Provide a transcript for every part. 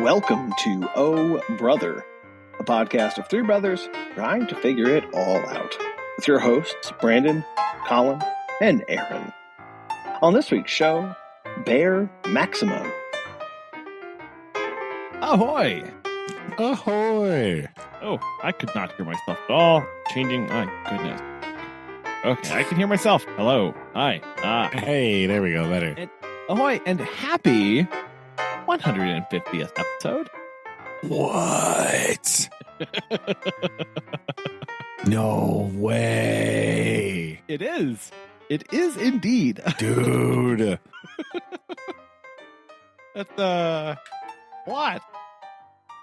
Welcome to Oh Brother, a podcast of three brothers trying to figure it all out, with your hosts Brandon, Colin, and Aaron. On this week's show, Bear Maximum. Ahoy! Ahoy! Oh, I could not hear myself at all. Changing, my goodness. Okay, I can hear myself. Hello. Hi. Hey, there we go. Better. And, ahoy, and happy 150th episode. What? No way. It is. It is indeed. Dude. That's, what?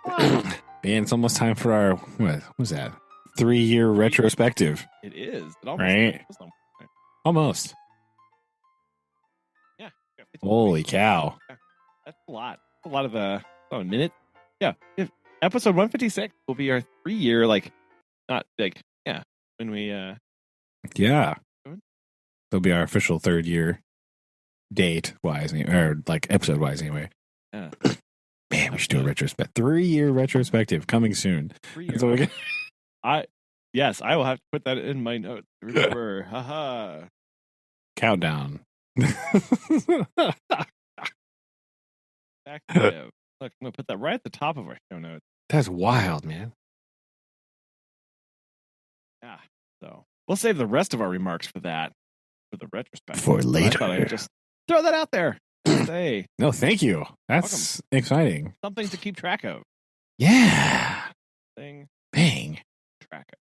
Man, it's almost time for our, what was that? 3-year retrospective. It is. It almost, right? Almost. Yeah. Holy cow. That's a lot. A lot of, a minute. Yeah. Episode 156 will be our 3-year, when we, yeah. It'll be our official 3rd year date wise, or like episode wise anyway. Yeah. Man, we should do a retrospective. 3-year retrospective coming soon. 3 So years. Yes, I will have to put that in my notes. Remember, haha. Countdown. Active. Look, I'm gonna put that right at the top of our show notes. That's wild, man. Yeah. So we'll save the rest of our remarks for that, for the retrospective. For I later. thought I'd just throw that out there. Hey, No, thank you. That's exciting. something to keep track of. Yeah. Thing Bang. track of.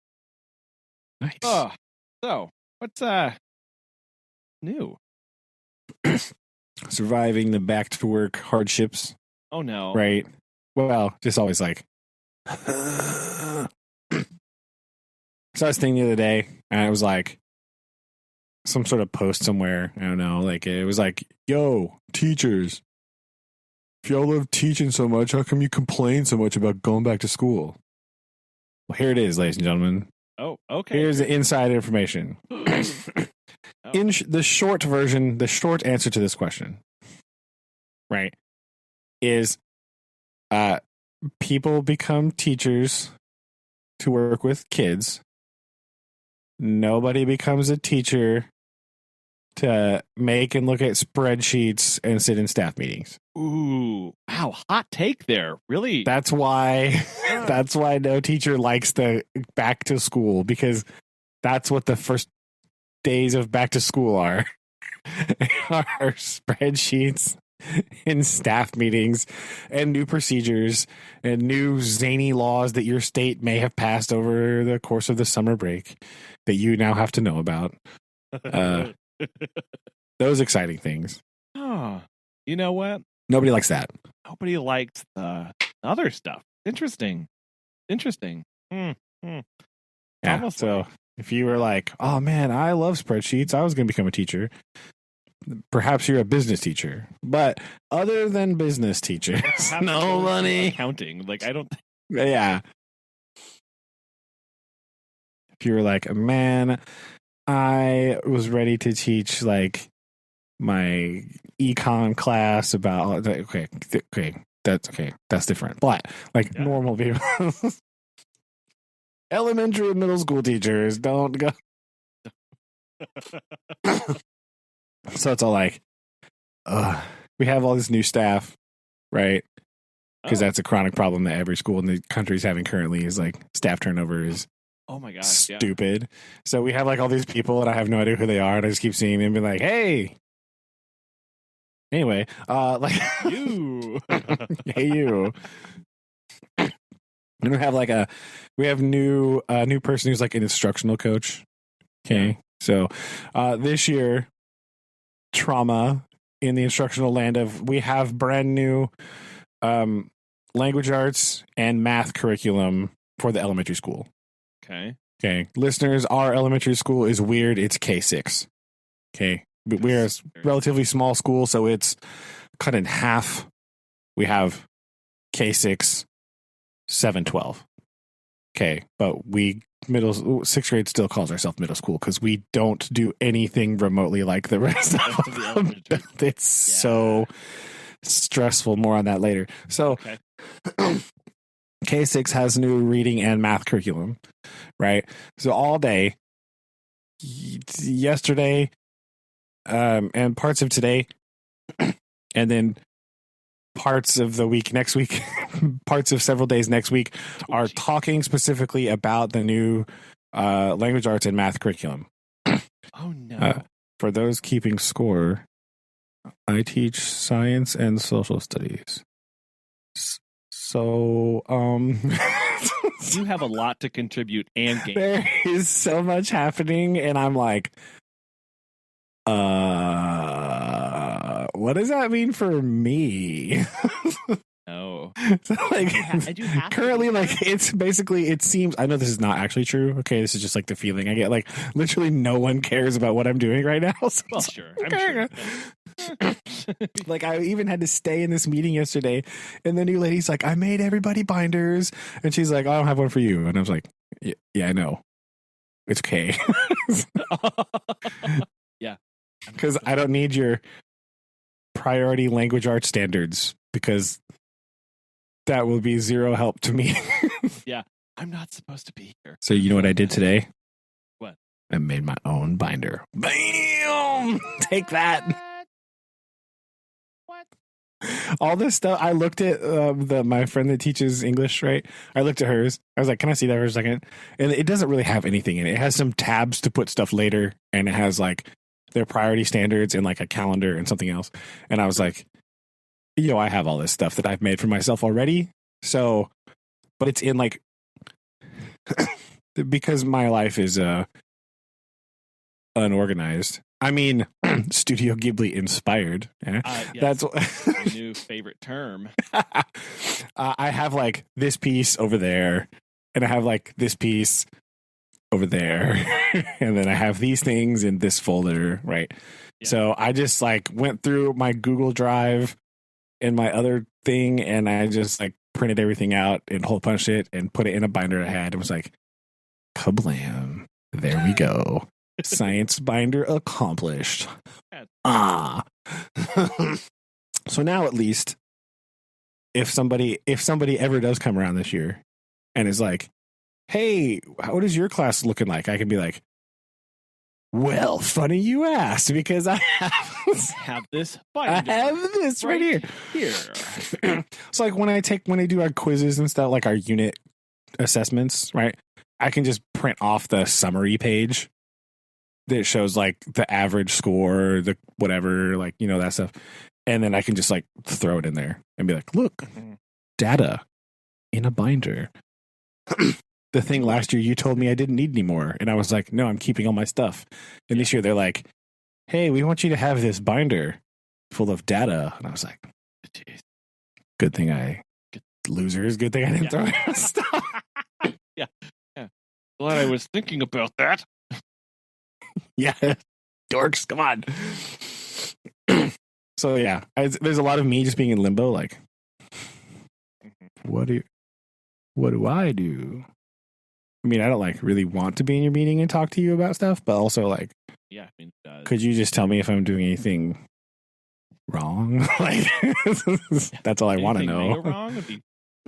Nice. Oh, so what's new? Surviving the back to work hardships, Oh no. right? Well, just always like. So I was thinking the other day, and it was like some sort of post somewhere. I don't know. Like it was like, "Yo, teachers, if y'all love teaching so much, how come you complain so much about going back to school?" Well, here it is, ladies and gentlemen. Oh, okay. Here's the inside information. In the short version, the short answer to this question, right, is people become teachers to work with kids. Nobody becomes a teacher to make and look at spreadsheets and sit in staff meetings. Ooh, wow, hot take there. Really? That's why no teacher likes the back to school, because that's what the first days of back to school are spreadsheets and staff meetings and new procedures and new zany laws that your state may have passed over the course of the summer break that you now have to know about. Those exciting things. Oh, you know what? Nobody likes that. Nobody likes the other stuff. Interesting. Yeah. Almost So if you were like, "Oh man, I love spreadsheets. I was going to become a teacher." Perhaps you're a business teacher, but other than business teachers, no money. Accounting. Like, I don't. Yeah. If you were like, "Man, I was ready to teach like my econ class about," okay, that's different. But like normal people, elementary and middle school teachers don't go. So it's all like, we have all this new staff, right? Because that's a chronic problem that every school in the country is having currently, is like staff turnover is Oh my gosh. stupid. Yeah. So we have like all these people, and I have no idea who they are, and I just keep seeing them and be like, "Hey." Anyway, like You. hey you. And we have like we have new person who's like an instructional coach. Okay, so this year, trauma in the instructional land of, we have brand new language arts and math curriculum for the elementary school. Okay, listeners, our elementary school is weird. It's K6. Okay, but we're a relatively small school, so it's cut in half. We have K6, 7, 12. Okay, but sixth grade still calls ourselves middle school because we don't do anything remotely like the rest of them. It's so stressful. More on that later. So K6 has new reading and math curriculum, right? So all day, yesterday, and parts of today, and then parts of the week next week, parts of several days next week are talking specifically about the new language arts and math curriculum. Oh no. For those keeping score, I teach science and social studies. So, You have a lot to contribute and gain. there is so much happening, and I'm like, what does that mean for me? No. So, like, I do have to currently, do that. like, it's basically, it seems, I know this is not actually true. Okay, this is just like the feeling I get. Like, literally no one cares about what I'm doing right now. So Well, it's sure. like, I'm sure. okay. Yeah. Like, I even had to stay in this meeting yesterday, and the new lady's like, I made everybody binders, and she's like, I don't have one for you. And I was like, yeah, I know. It's okay. Yeah. Because I don't need your priority language arts standards, because that will be zero help to me. I'm not supposed to be here. So you know what I did today? What? I made my own binder. Bam! Take that. What? All this stuff. I looked at my friend that teaches English, right? I looked at hers. I was like, can I see that for a second? And it doesn't really have anything in it. It has some tabs to put stuff later, and it has like their priority standards and like a calendar and something else. And I was like, I have all this stuff that I've made for myself already. So, but it's in like, because my life is unorganized. I mean, Studio Ghibli inspired. Yes, That's my new favorite term. I have like this piece over there, and I have like this piece over there, and then I have these things in this folder, right? Yeah. So I just like went through my Google Drive and my other thing, and I just like printed everything out and hole punched it and put it in a binder I had. It was like, kablam! There we go. Science binder accomplished. So now at least, if somebody ever does come around this year and is like, hey, what is your class looking like? I can be like, well, funny you asked, because I have this binder. I have this right here. It's like when I do our quizzes and stuff, like our unit assessments, right? I can just print off the summary page that shows like the average score, the whatever, like, that stuff. And then I can just like throw it in there and be like, look, data in a binder. The thing last year you told me I didn't need anymore. And I was like, no, I'm keeping all my stuff. And this year they're like, hey, we want you to have this binder full of data. And I was like, good thing losers, good thing I didn't throw it stuff. Yeah. Glad I was thinking about that. Yeah. Dorks, come on. So yeah, there's a lot of me just being in limbo, like, what do I do? I mean, I don't like really want to be in your meeting and talk to you about stuff, but also like, could you just tell me if I'm doing anything wrong? Like, that's all I want to know. Anything wrong would be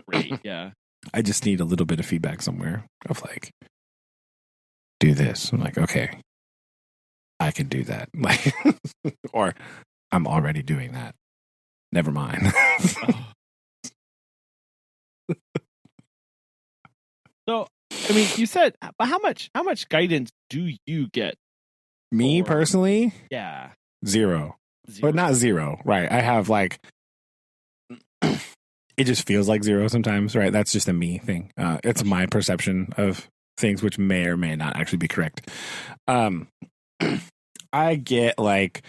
great. Yeah. I just need a little bit of feedback somewhere of like, do this. I'm like, okay, I can do that. Like, or I'm already doing that. Never mind. So, I mean, you said, but how much guidance do you get? Me personally? Yeah. Zero. But not zero, right? I have like, it just feels like zero sometimes, right? That's just a me thing. It's my perception of things, which may or may not actually be correct. I get like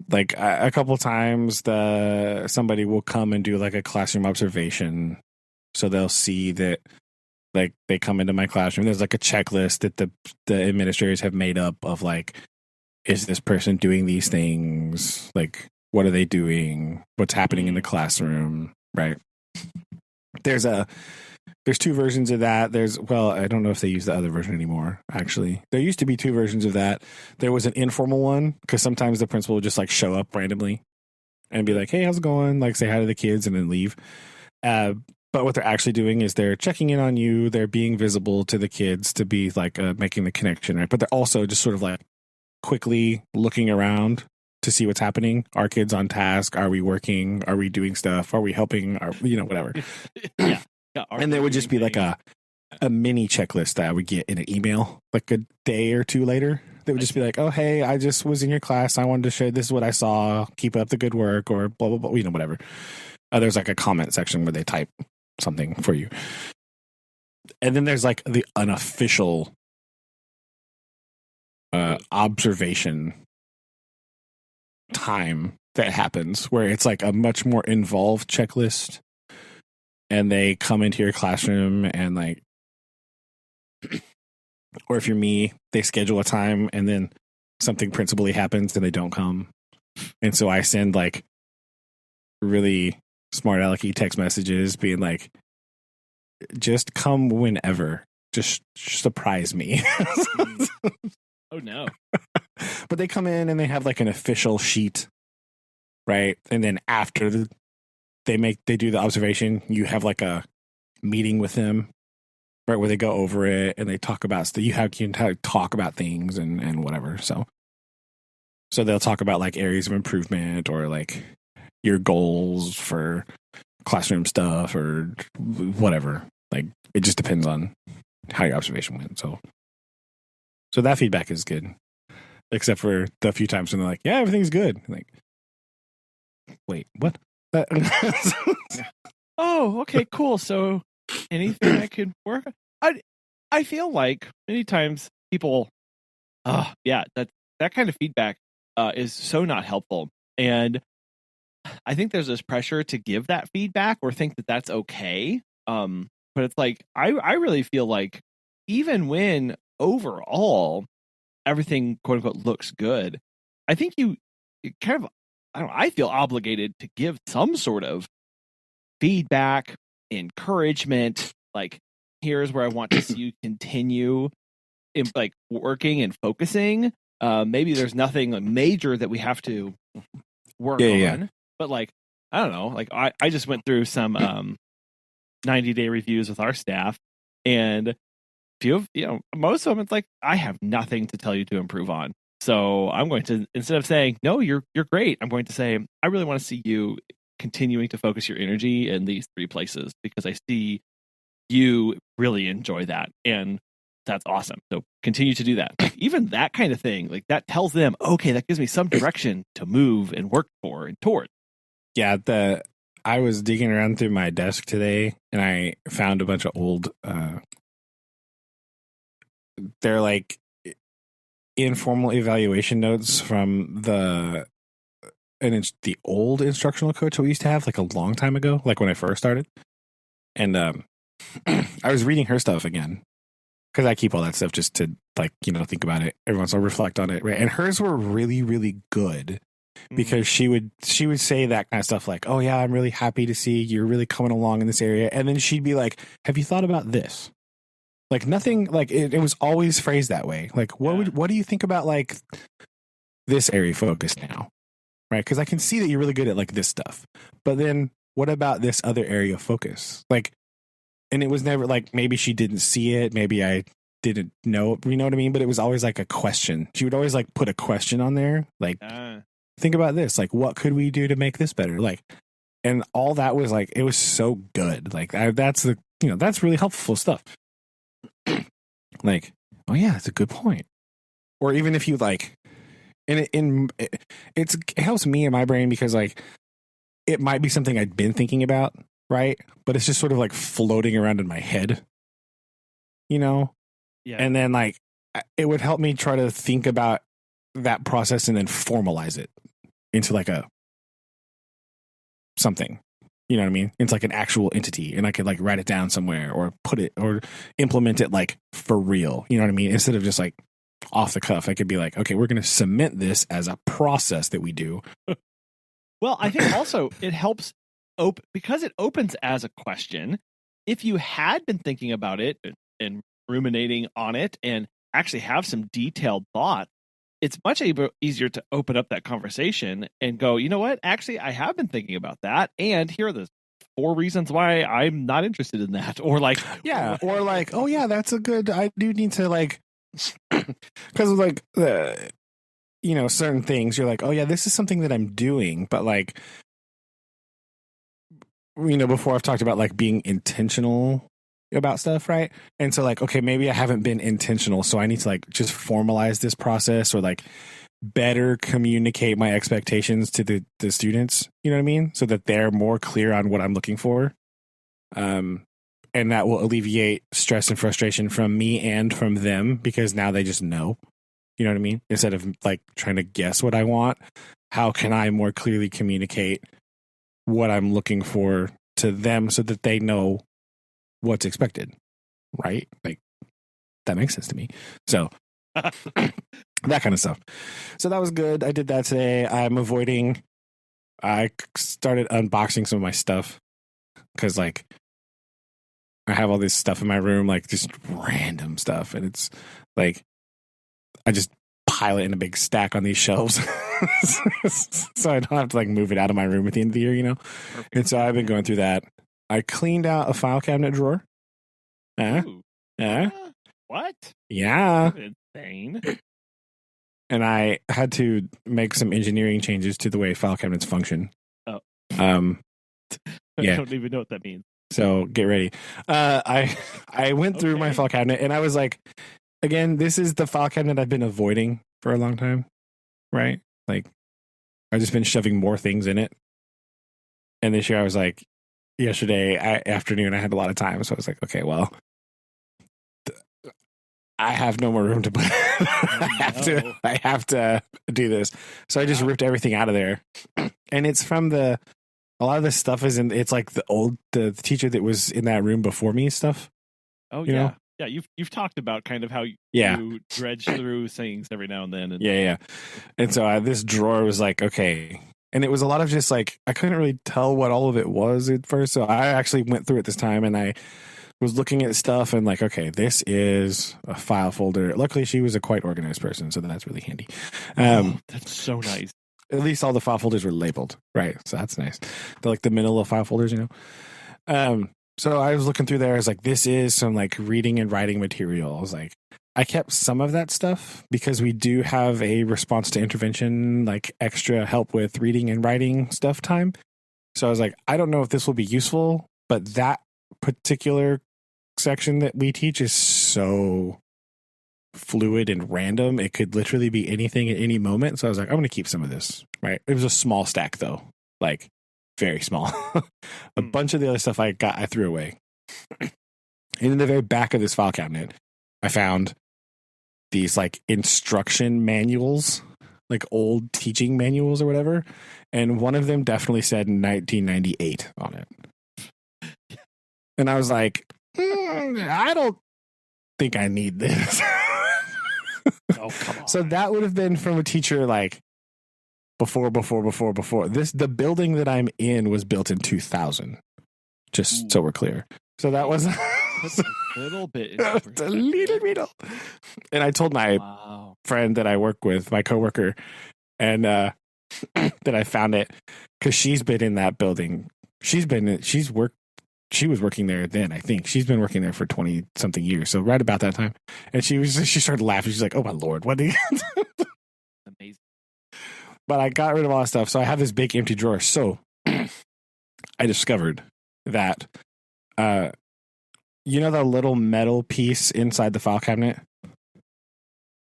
a couple times somebody will come and do like a classroom observation. So they'll see that like they come into my classroom. There's like a checklist that the administrators have made up of like, is this person doing these things? Like, what are they doing? What's happening in the classroom? Right. There's two versions of that. I don't know if they use the other version anymore, actually. There used to be two versions of that. There was an informal one, because sometimes the principal would just like show up randomly and be like, hey, how's it going? Like say hi to the kids and then leave. But what they're actually doing is they're checking in on you. They're being visible to the kids to be like making the connection, right? But they're also just sort of like quickly looking around to see what's happening. Are kids on task? Are we working? Are we doing stuff? Are we helping? Are, whatever. Yeah. And there would just be like a mini checklist that I would get in an email like a day or two later. They would just be like, oh, hey, I just was in your class. I wanted to share this is what I saw. Keep up the good work or blah, blah, blah, whatever. There's like a comment section where they type something for you. And then there's like the unofficial observation time that happens where it's like a much more involved checklist. And they come into your classroom and like, or if you're me, they schedule a time and then something principally happens and they don't come. And so I send like really smart alecky text messages being like, just come whenever. Just surprise me. Oh no. But they come in and they have like an official sheet, right? And then after they do the observation, you have like a meeting with them, right, where they go over it and they talk about stuff. You can talk about things and whatever. So they'll talk about like areas of improvement or like your goals for classroom stuff or whatever. Like it just depends on how your observation went. So that feedback is good, except for the few times when they're like, "Yeah, everything's good." I'm like, wait, what? Oh, okay, cool. So anything I could work on? I feel like many times people, that kind of feedback is so not helpful. And I think there's this pressure to give that feedback or think that that's okay. But it's like, I really feel like even when overall everything quote unquote looks good, I think you kind of, I feel obligated to give some sort of feedback, encouragement, like here's where I want to see you continue in like working and focusing. Maybe there's nothing major that we have to work on, but like, I don't know, like I just went through some 90-day reviews with our staff, and most of them, it's like, I have nothing to tell you to improve on. So I'm going to, instead of saying, no, you're great, I'm going to say, I really want to see you continuing to focus your energy in these 3 places because I see you really enjoy that. And that's awesome. So continue to do that. Like, even that kind of thing, like that tells them, okay, that gives me some direction to move and work for and toward. Yeah. I was digging around through my desk today and I found a bunch of old, they're like informal evaluation notes from the old instructional coach we used to have like a long time ago, like when I first started. And I was reading her stuff again because I keep all that stuff just to like, think about it every once in a while, reflect on it, right? And hers were really, really good because she would say that kind of stuff like, oh yeah, I'm really happy to see you're really coming along in this area. And then she'd be like, have you thought about this? Like nothing, like it was always phrased that way. Like, what do you think about like this area of focus now? Right? Because I can see that you're really good at like this stuff, but then what about this other area of focus? Like, and it was never like, maybe she didn't see it. Maybe I didn't know, you know what I mean? But it was always like a question. She would always like put a question on there. Like, think about this. Like, what could we do to make this better? Like, and all that was like, it was so good. Like that's that's really helpful stuff. Like, oh yeah, that's a good point. Or even if you like, and it helps me in my brain because like it might be something I'd been thinking about, right? But it's just sort of like floating around in my head, Yeah. And then like it would help me try to think about that process and then formalize it into like a something. You know what I mean? It's like an actual entity, and I could like write it down somewhere or put it or implement it like for real. You know what I mean? Instead of just like off the cuff, I could be like, okay, we're going to cement this as a process that we do. Well, I think also it helps because it opens as a question. If you had been thinking about it and ruminating on it and actually have some detailed thought, it's much easier to open up that conversation and go, you know what? Actually, I have been thinking about that, and here are the 4 reasons why I'm not interested in that. Or like, yeah, or like, oh yeah, that's a good. I do need to like, because like certain things you're like, oh yeah, this is something that I'm doing, but like, before I've talked about like being intentional about stuff, right? And so like, okay, maybe I haven't been intentional, so I need to like just formalize this process or like better communicate my expectations to the students, you know what I mean? So that they're more clear on what I'm looking for. And that will alleviate stress and frustration from me and from them, because now they just know, you know what I mean? Instead of like trying to guess what I want, how can I more clearly communicate what I'm looking for to them so that they know what's expected, right? Like that makes sense to me. So that kind of stuff. So that was good. I did that today. I started unboxing some of my stuff because like I have all this stuff in my room, like just random stuff, and it's like I just pile it in a big stack on these shelves so I don't have to like move it out of my room at the end of the year, Perfect. And so I've been going through that. I cleaned out a file cabinet drawer. What? Yeah. That's insane. And I had to make some engineering changes to the way file cabinets function. Oh. Yeah. I don't even know what that means. So get ready. I went through my file cabinet and I was like, again, this is the file cabinet I've been avoiding for a long time, right? Like I've just been shoving more things in it. And this year I was like, yesterday afternoon I had a lot of time, so I was like, okay, well, I have no more room to put. I have to do this. So I just ripped everything out of there, and it's from a lot of this stuff is in. It's like the teacher that was in that room before me stuff. Oh you know? Yeah. You've talked about kind of how you dredge through things every now and then. And yeah. And so this drawer was like, okay. And it was a lot of just like, I couldn't really tell what all of it was at first. So I actually went through it this time and I was looking at stuff and like, okay, this is a file folder. Luckily, she was a quite organized person, so that's really handy. That's so nice. At least all the file folders were labeled, right? So that's nice. They're like the manila file folders, So I was looking through there. I was like, this is some like reading and writing material. I was like, I kept some of that stuff because we do have a response to intervention, like extra help with reading and writing stuff time. So I was like, I don't know if this will be useful, but that particular section that we teach is so fluid and random. It could literally be anything at any moment. So I was like, I'm going to keep some of this, right? It was a small stack though, like very small. A bunch of the other stuff I threw away. And in the very back of this file cabinet, I found these like instruction manuals, like old teaching manuals or whatever. And one of them definitely said 1998 on it. And I was like, I don't think I need this. Oh, come on. So that would have been from a teacher like before. The building that I'm in was built in 2000. Just so we're clear. So that was a little bit. A little bit. And I told my friend that I work with, my coworker, and that I found it because she's been in that building. She was working there then, I think. She's been working there for 20 something years. So right about that time. And she started laughing. She's like, oh my Lord, what do you Amazing. But I got rid of all that stuff. So I have this big empty drawer. So I discovered that you know the little metal piece inside the file cabinet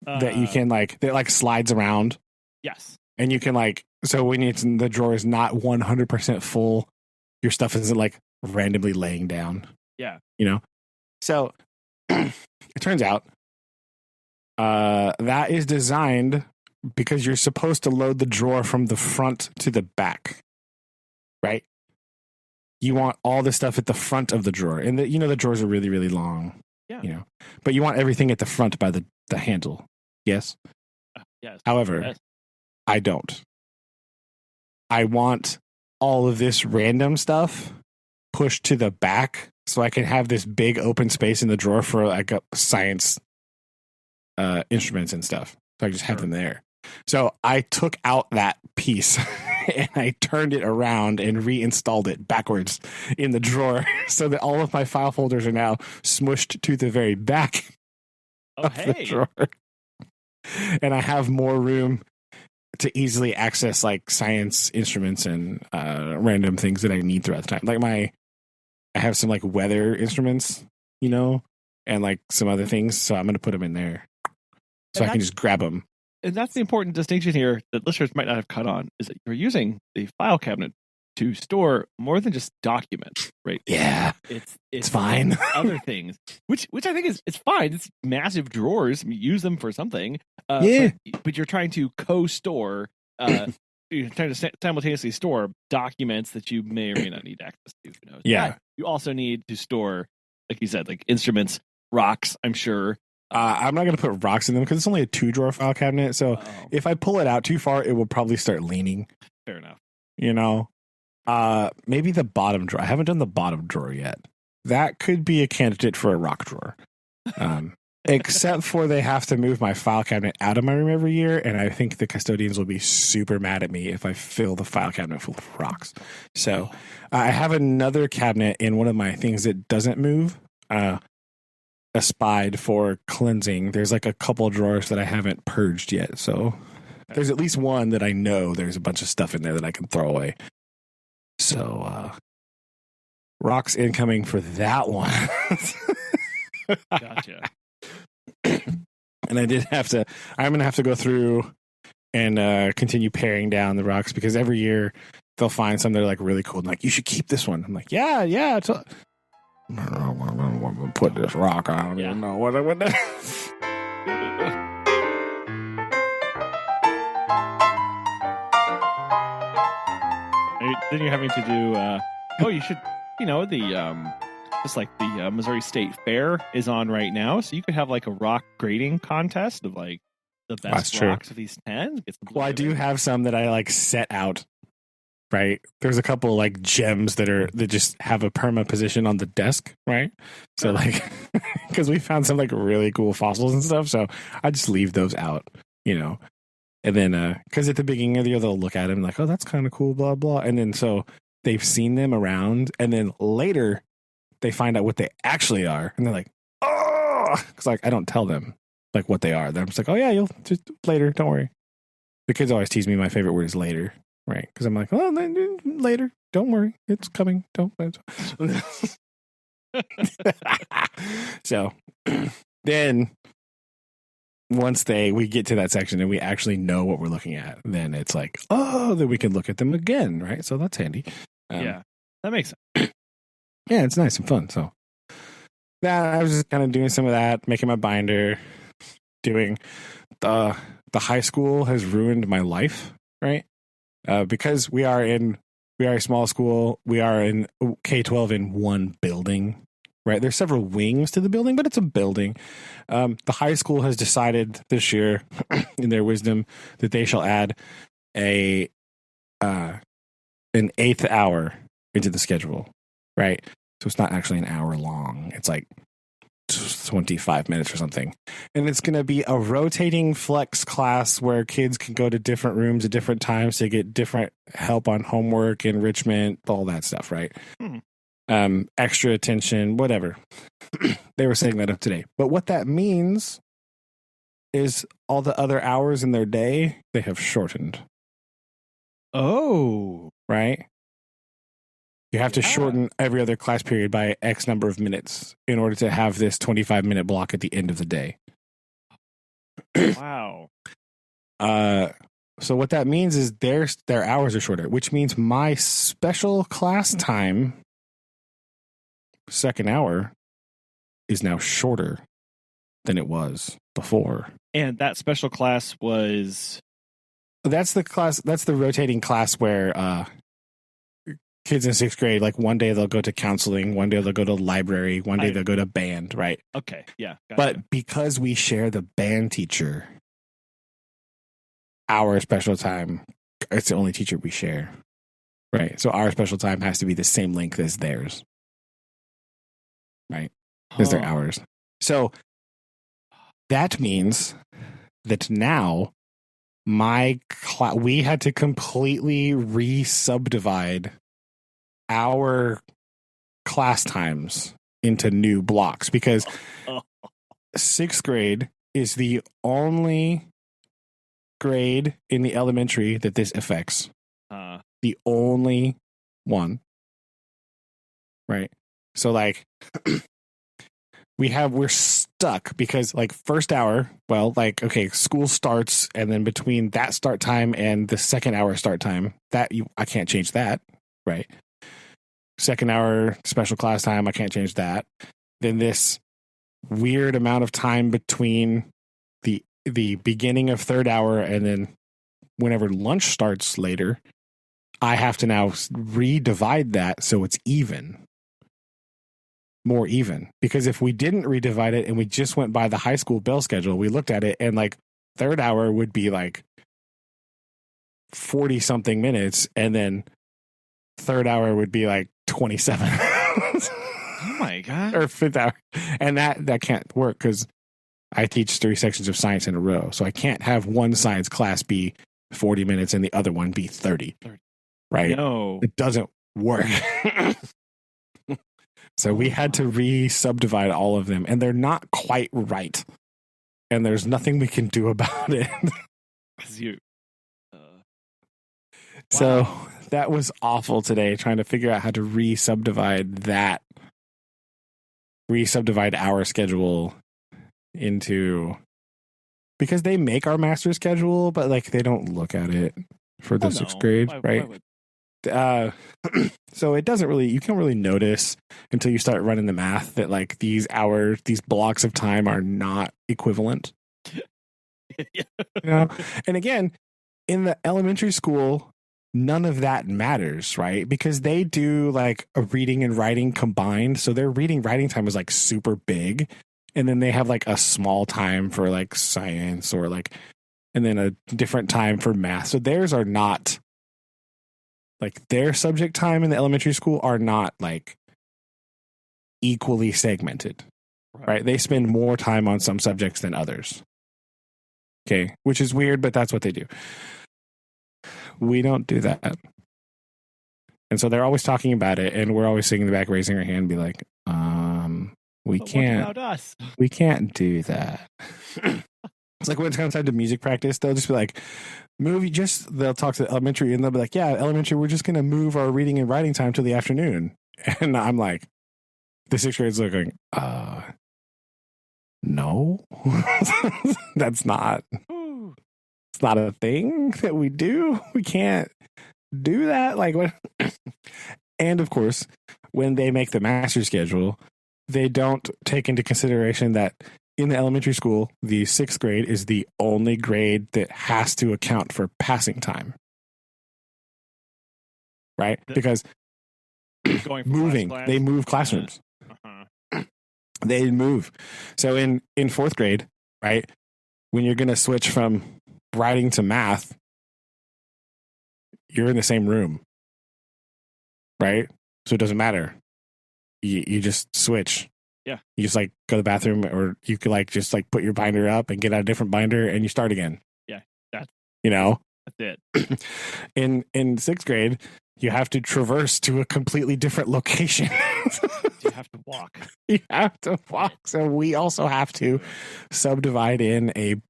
that you can like, that like slides around? Yes. And you can like, so when the drawer is not 100% full, your stuff isn't like randomly laying down. Yeah. So it turns out that is designed because you're supposed to load the drawer from the front to the back, right? You want all the stuff at the front of the drawer. And the drawers are really, really long. Yeah. But you want everything at the front by the handle. Yes? Yes. However, yes. I don't. I want all of this random stuff pushed to the back so I can have this big open space in the drawer for like science instruments and stuff. So I just have them there. So I took out that piece and I turned it around and reinstalled it backwards in the drawer so that all of my file folders are now smushed to the very back of the drawer. And I have more room to easily access like science instruments and random things that I need throughout the time. Like I have some like weather instruments, and like some other things. So I'm going to put them in there so I can just grab them. And that's the important distinction here that listeners might not have cut on, is that you're using the file cabinet to store more than just documents, right? Yeah, it's fine. Other things, which I think it's fine. It's massive drawers. Use them for something. But you're trying to co-store. You're trying to simultaneously store documents that you may or may not need access to. Who knows? Yeah. But you also need to store, like you said, like instruments, rocks. I'm sure. I'm not going to put rocks in them because it's only a 2-drawer file cabinet. So if I pull it out too far, it will probably start leaning. Fair enough. Maybe the bottom drawer. I haven't done the bottom drawer yet. That could be a candidate for a rock drawer. Except for they have to move my file cabinet out of my room every year, and I think the custodians will be super mad at me if I fill the file cabinet full of rocks. So I have another cabinet in one of my things that doesn't move. Aspied for cleansing. There's like a couple drawers that I haven't purged yet. So there's at least one that I know there's a bunch of stuff in there that I can throw away. So rocks incoming for that one. Gotcha. And I'm going to have to go through and continue paring down the rocks because every year they'll find some that are like really cool and like, you should keep this one. I'm like, yeah. I'm going to put this rock. I don't even know what I would do. Then you're having to do, you should, just like the Missouri State Fair is on right now. So you could have like a rock grading contest of like the best rocks of these 10. Well, I do have some that I like set out. Right. There's a couple like gems that just have a perma position on the desk. Right. So like, because we found some like really cool fossils and stuff. So I just leave those out, and then, because at the beginning of the year, they'll look at them like, oh, that's kind of cool, blah, blah. And then so they've seen them around. And then later they find out what they actually are. And they're like, oh, because like I don't tell them like what they are. Then I'm just like, oh, yeah, you'll just later. Don't worry. The kids always tease me. My favorite word is later. Right, because I'm like, oh, later. Don't worry, it's coming. Don't. So then, once we get to that section and we actually know what we're looking at, then it's like, oh, then we can look at them again, right? So that's handy. Yeah, that makes sense. Yeah, it's nice and fun. So I was just kind of doing some of that, making my binder, doing the high school has ruined my life, right? Because we are a small school, we are in K-12 in one building, right? There's several wings to the building, but it's a building. The high school has decided this year, in their wisdom, that they shall add an 8th hour into the schedule, right? So it's not actually an hour long. It's like 25 minutes or something. And it's going to be a rotating flex class where kids can go to different rooms at different times to get different help on homework, enrichment, all that stuff, right? Extra attention, whatever. They were setting that up today. But what that means is all the other hours in their day, they have shortened. Oh. Right? You have to shorten every other class period by X number of minutes in order to have this 25-minute block at the end of the day. Wow. So what that means is their hours are shorter, which means my special class time, second hour, is now shorter than it was before. And that special class was... That's the rotating class where... kids in 6th grade, like one day they'll go to counseling, one day they'll go to library, one day they'll go to band, right? Okay, yeah. Gotcha. But because we share the band teacher, our special time, it's the only teacher we share, right? So our special time has to be the same length as theirs, right? As their hours. So that means that now we had to completely re-subdivide our class times into new blocks because sixth grade is the only grade in the elementary that this affects. The only one. Right. So like we're stuck because like first hour, well, like, okay, school starts and then between that start time and the second hour start time, I can't change that. Right. Second hour special class time, I can't change that. Then this weird amount of time between the beginning of third hour and then whenever lunch starts later, I have to now redivide that so it's more even. Because if we didn't redivide it and we just went by the high school bell schedule, we looked at it and like third hour would be like 40 something minutes and then third hour would be like 27. Oh my God. Or fifth hour. And that can't work because I teach 3 sections of science in a row. So I can't have one science class be 40 minutes and the other one be 30. Right? No. It doesn't work. So we had to re-subdivide all of them and they're not quite right. And there's nothing we can do about it. So that was awful today, trying to figure out how to re-subdivide our schedule into, because they make our master schedule, but like they don't look at it for the sixth grade, right? So it doesn't really, you can't really notice until you start running the math that like these blocks of time are not equivalent. You know? And again, in the elementary school, none of that matters, right? Because they do like a reading and writing combined. So their reading writing time is like super big. And then they have like a small time for like science or like, and then a different time for math. So theirs are not like their subject time in the elementary school are not like equally segmented, right? They spend more time on some subjects than others. Okay. Which is weird, but that's what they do. We don't do that. And so they're always talking about it and we're always sitting in the back raising our hand and be like, we can't do that. It's like when it comes time to music practice, they'll just be like, they'll talk to the elementary and they'll be like, yeah, elementary, we're just going to move our reading and writing time to the afternoon. And I'm like, the sixth grade's looking, no, it's not a thing that we do. We can't do that. Like what? And of course, when they make the master schedule, they don't take into consideration that in the elementary school, the sixth grade is the only grade that has to account for passing time. Right? Because they move classrooms. They move. So in fourth grade, right, when you're going to switch from writing to math, you're in the same room. Right? So it doesn't matter. You just switch. Yeah. You just like go to the bathroom or you could like just like put your binder up and get out a different binder and you start again. Yeah. That's it. In sixth grade, you have to traverse to a completely different location. You have to walk. You have to walk. So we also have to subdivide in a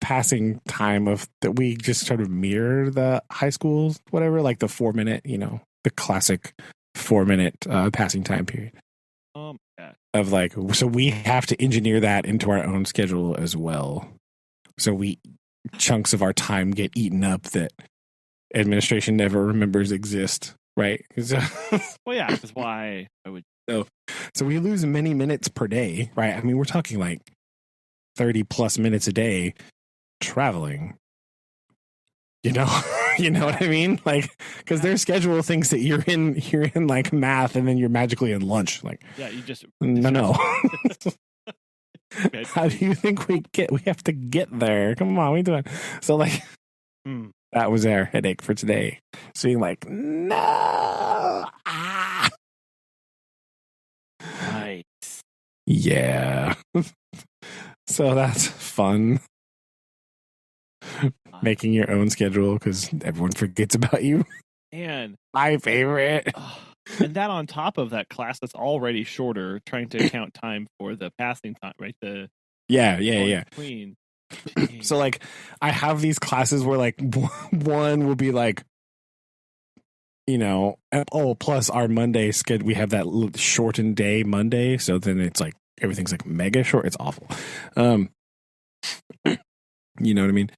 passing time of that we just sort of mirror the high schools, whatever, like the 4 minute, the classic 4 minute passing time period. Of like, so we have to engineer that into our own schedule as well. So chunks of our time get eaten up that administration never remembers exist, right? Well, yeah, that's why I would. So we lose many minutes per day, right? I mean, we're talking like 30 plus minutes a day traveling. You know what I mean? Like, because their schedule thinks that you're in like math and then you're magically in lunch. Like, yeah, you just no. How do you think we have to get there? Come on, what are you doing? So like, that was our headache for today. So being like, no. Right. Yeah. So that's fun. making your own schedule because everyone forgets about you. And My favorite. And that on top of that class that's already shorter, trying to count time for the passing time, right? Yeah. Between. So like, I have these classes where like one will be like, plus our Monday schedule, we have that shortened day Monday, so then it's like everything's like mega short. It's awful. You know what I mean?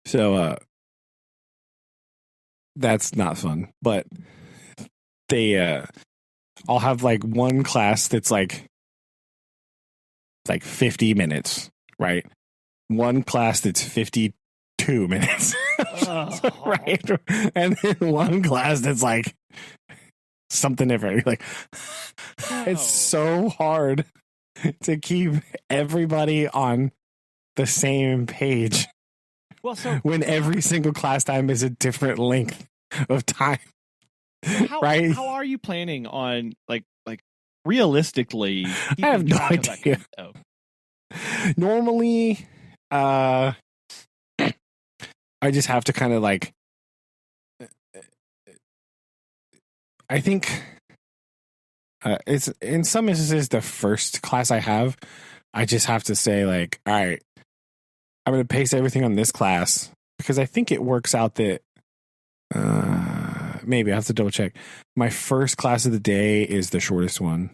So that's not fun. But I'll have like one class that's like 50 minutes, right? One class that's 52 minutes. Right? And then one class that's like something different. Like, it's so hard to keep everybody on the same page. Well, so when every single class time is a different length of time. Right? How are you planning on like realistically? I have no idea. Normally, I just have to kind of like. I think it's in some instances the first class I have. I just have to say like, all right, I'm going to pace everything on this class because I think it works out that maybe I have to double check. My first class of the day is the shortest one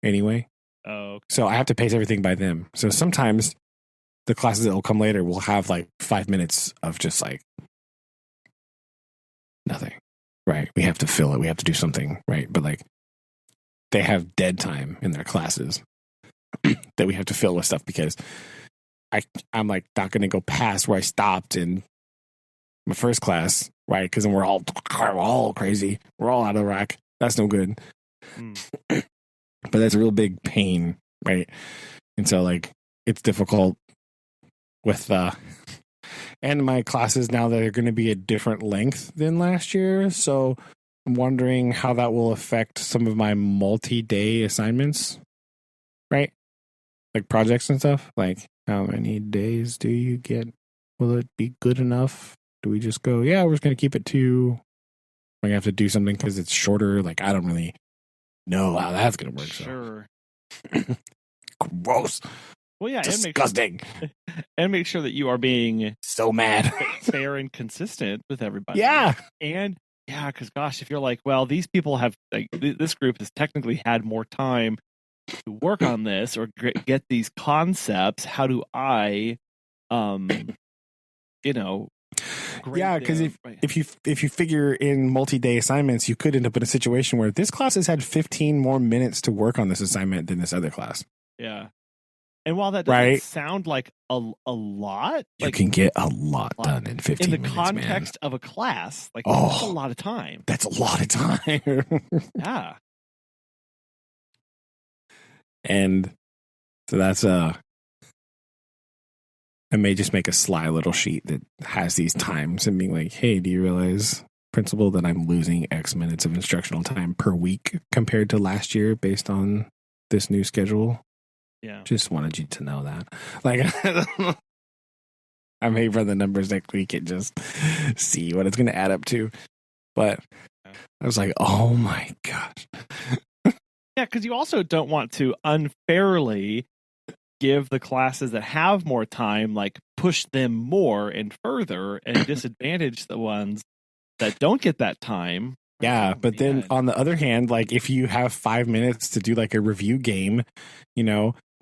anyway. Oh, okay. So I have to pace everything by them. So sometimes the classes that will come later will have like 5 minutes of just like nothing, right? We have to fill it. We have to do something, right? But like they have dead time in their classes that we have to fill with stuff because I'm like not going to go past where I stopped in my first class, right? Because then we're all crazy. We're all out of whack. That's no good. But that's a real big pain, right? And so like it's difficult with and my classes now that are going to be a different length than last year. So I'm wondering how that will affect some of my multi-day assignments, right? Like projects and stuff. Like how many days do you get? Will it be good enough? Do we just go, yeah, we're just going to keep it to, we're going to have to do something because it's shorter? Like, I don't really know how that's going to work. Sure. So. Gross. Well, yeah. Disgusting. And make sure that you are being so mad, fair and consistent with everybody. Yeah. And yeah, because gosh, if you're like, well, these people have, like, this group has technically had more time to work on this or get these concepts, how do I, yeah, because if you figure in multi-day assignments, you could end up in a situation where this class has had 15 more minutes to work on this assignment than this other class. Yeah. And while that doesn't sound like a lot, you can get a lot done in 15 minutes, in the context of a class, like that's a lot of time. That's a lot of time. Yeah. And so that's I may just make a sly little sheet that has these times and being like, hey, do you realize, principal, that I'm losing X minutes of instructional time per week compared to last year based on this new schedule? Yeah. Just wanted you to know that. Like, I may run the numbers next week and just see what it's going to add up to. But I was like, oh my gosh. Yeah, because you also don't want to unfairly give the classes that have more time, like push them more and further and disadvantage the ones that don't get that time. Yeah, but then on the other hand, like if you have 5 minutes to do like a review game,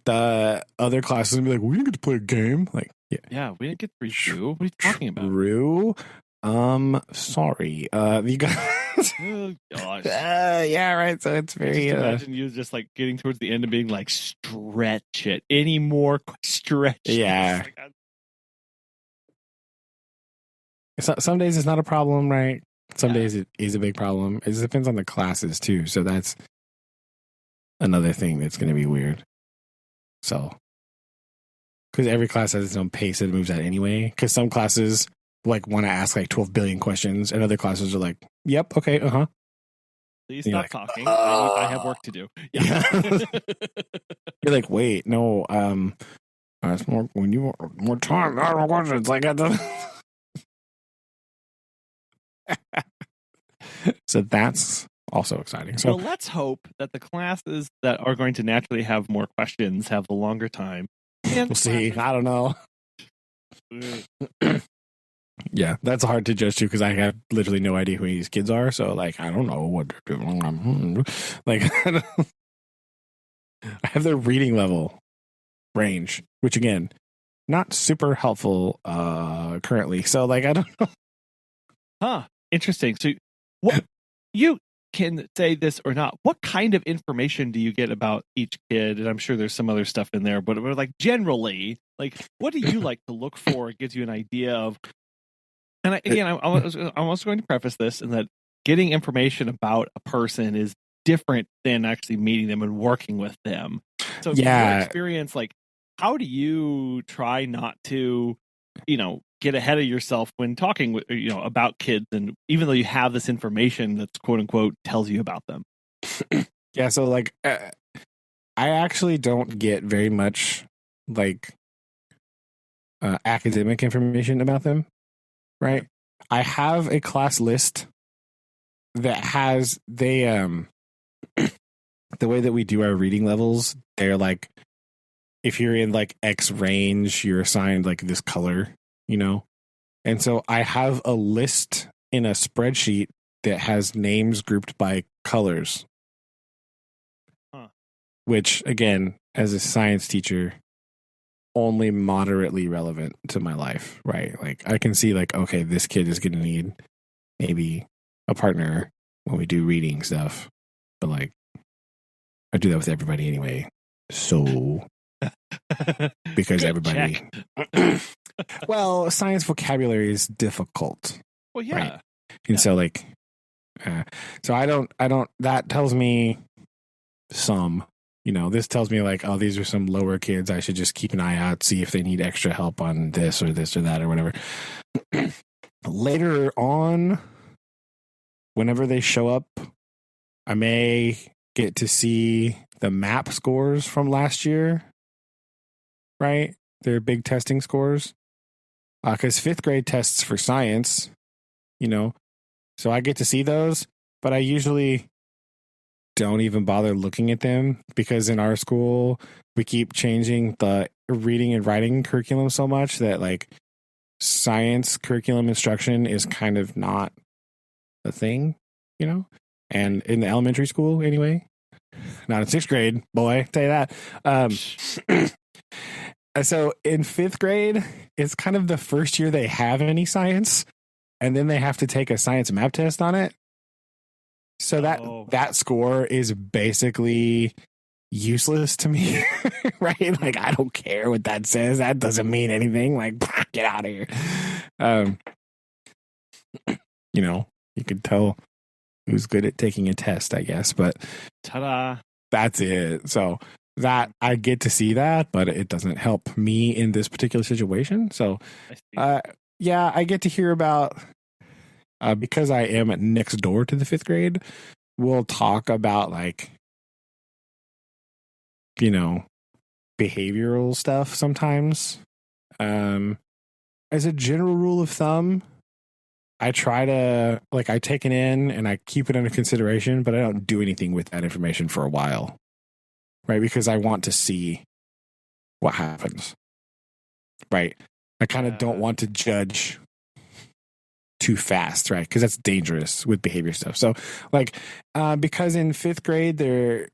the other classes will be like, we didn't get to play a game. Like, yeah, we didn't get to review. What are you talking about? True. Sorry. You guys. Oh, gosh. Yeah, right. So it's very. Just imagine you just like getting towards the end and being like, stretch it. Any more stretch? Yeah. Some days it's not a problem, right? Some days it is a big problem. It just depends on the classes too. So that's another thing that's going to be weird. So, because every class has its own pace it moves at anyway. Because some classes like want to ask like 12 billion questions, and other classes are like, "Yep, okay, Please stop talking. I have work to do." Yeah. You're like, wait, no. That's more when you want more time. I don't know questions. Like I don't. So that's also exciting. So well, let's hope that the classes that are going to naturally have more questions have the longer time. And we'll see. I don't know. Yeah, that's hard to judge too because I have literally no idea who these kids are. So like, I don't know what they're doing. Like, I have their reading level range, which again, not super helpful currently. So like, I don't know. Huh. Interesting. So, what you can say this or not? What kind of information do you get about each kid? And I'm sure there's some other stuff in there, but like generally, like what do you like to look for? It gives you an idea of. And I was going to preface this in that getting information about a person is different than actually meeting them and working with them. So, Yeah. from your experience, like, how do you try not to, get ahead of yourself when talking with, about kids, and even though you have this information that's quote unquote tells you about them? Yeah. So like, I actually don't get very much like academic information about them. Right. I have a class list that has the way that we do our reading levels, they're like, if you're in like X range, you're assigned like this color, And so I have a list in a spreadsheet that has names grouped by colors. Which again, as a science teacher, only moderately relevant to my life, right? Like I can see like, okay, this kid is going to need maybe a partner when we do reading stuff, but like I do that with everybody anyway. So because everybody, well, science vocabulary is difficult. Well, yeah. Right? And so like, so I don't, that tells me some, this tells me like, oh, these are some lower kids. I should just keep an eye out, see if they need extra help on this or that or whatever. Later on, whenever they show up, I may get to see the MAP scores from last year, right? Their big testing scores. Because 5th grade tests for science, so I get to see those, but I usually don't even bother looking at them because in our school, we keep changing the reading and writing curriculum so much that like science curriculum instruction is kind of not a thing, and in the elementary school anyway, not in 6th grade, boy, tell you that. So in 5th grade, it's kind of the first year they have any science, and then they have to take a science map test on it. So that score is basically useless to me, right? Like, I don't care what that says. That doesn't mean anything. Like, get out of here. You could tell who's good at taking a test, I guess, but ta-da, that's it. So that I get to see that, but it doesn't help me in this particular situation. So, yeah, I get to hear about, because I am next door to the 5th grade, we'll talk about like, behavioral stuff sometimes. As a general rule of thumb, I try to, like, I take it in and I keep it under consideration, but I don't do anything with that information for a while, right? Because I want to see what happens, right? I kind of don't want to judge too fast, right? Because that's dangerous with behavior stuff. So, like, because in 5th grade, they're,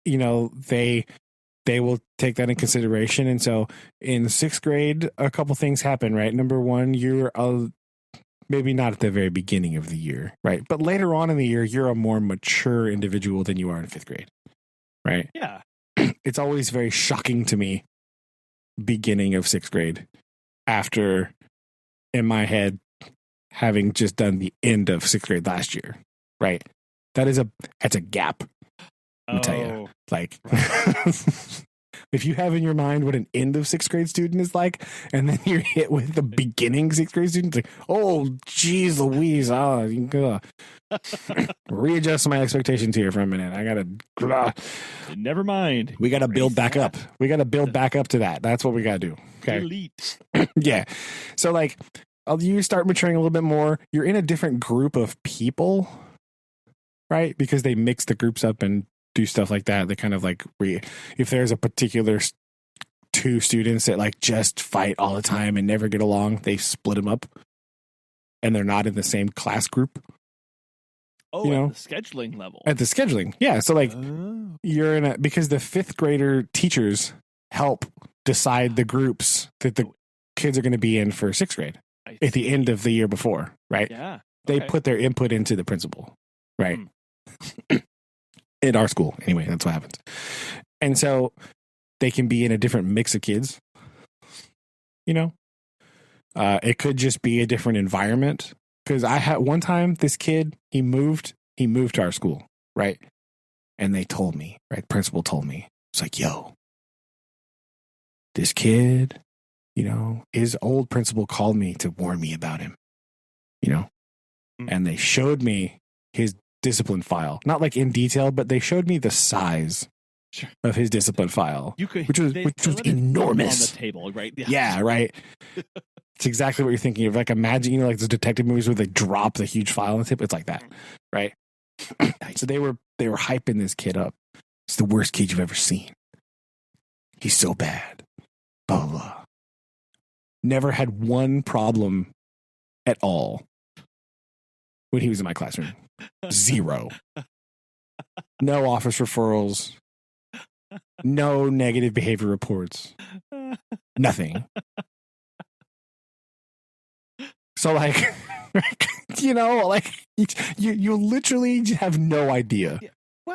they will take that in consideration. And so in 6th grade, a couple things happen, right? Number one, you're maybe not at the very beginning of the year, right? But later on in the year, you're a more mature individual than you are in 5th grade, right? Yeah. It's always very shocking to me, beginning of 6th grade, after, in my head, having just done the end of 6th grade last year, right? That's a gap. Let me tell you, like, right. if you have in your mind what an end of sixth grade student is like, and then you're hit with the beginning sixth grade student, like, oh, geez, Louise, readjust my expectations here for a minute. I gotta, never mind. we gotta build back up. We gotta build back up to that. That's what we gotta do. Okay. Delete. Yeah. So like, you start maturing a little bit more. You're in a different group of people, right? Because they mix the groups up and do stuff like that. They kind of like if there's a particular two students that like just fight all the time and never get along, they split them up, and they're not in the same class group. Oh, at the scheduling level. At the scheduling, yeah. So like, you're in because the fifth grader teachers help decide the groups that the kids are going to be in for sixth grade at the end of the year before, right? Yeah. They put their input into the principal, right? In our school, anyway, that's what happens. And so they can be in a different mix of kids, you know? It could just be a different environment. Because I had one time, this kid, he moved to our school, right? And they told me, right? Principal told me, it's like, yo, this kid, you know, his old principal called me to warn me about him, you know? And they showed me his discipline file, not like in detail, but they showed me the size of his discipline file, which was enormous on the table, right? Yeah, right. It's exactly what you're thinking of. Like, imagine, you know, like those detective movies where they drop the huge file on the tip. It's like that, right? So they were hyping this kid up. It's the worst kid you've ever seen. He's so bad. Blah, blah, blah. Never had one problem at all when he was in my classroom. Zero. No office referrals. No negative behavior reports. Nothing. So like, you know, like you literally have no idea,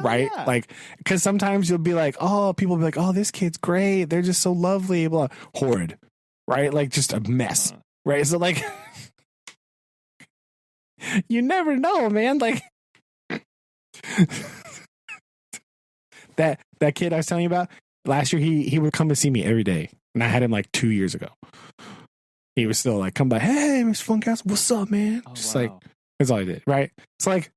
right? Yeah. Like, because sometimes you'll be like, oh, people will be like, oh, this kid's great. They're just so lovely. Blah. Horrid, right? Like just a mess, right? So like, you never know, man. Like that kid I was telling you about last year, he would come to see me every day, and I had him like 2 years ago. He was still like, come by, hey, Mr. Funkhouse, what's up, man? Just like, that's all I did, right? It's like,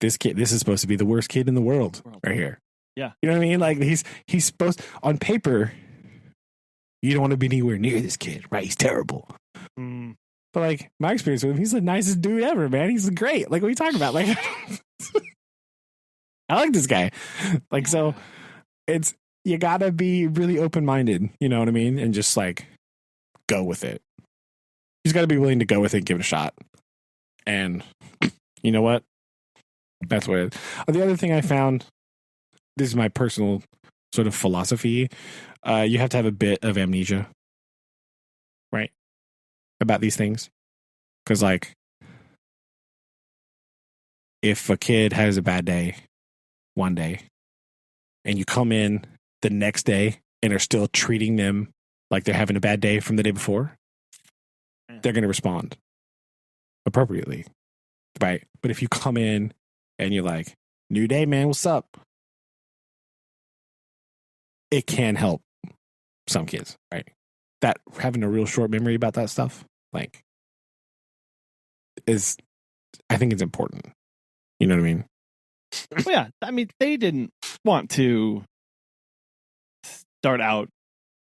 this kid, this is supposed to be the worst kid in the world right here. Yeah. You know what I mean? Like, he's supposed, on paper, you don't want to be anywhere near this kid, right? He's terrible. But like, my experience with him, he's the nicest dude ever, man. He's great. Like, what are you talking about? Like, I like this guy. Like, so you gotta be really open-minded, you know what I mean? And just like, go with it. You just got to be willing to go with it and give it a shot. And you know what? That's what it is. The other thing I found, this is my personal sort of philosophy, you have to have a bit of amnesia, right? About these things. Because like, if a kid has a bad day one day and you come in the next day and are still treating them like they're having a bad day from the day before, they're going to respond appropriately, right? But if you come in and you're like, new day, man, what's up? It can help some kids, right? That having a real short memory about that stuff, like, I think it's important. You know what I mean? Well, yeah. I mean, they didn't want to start out,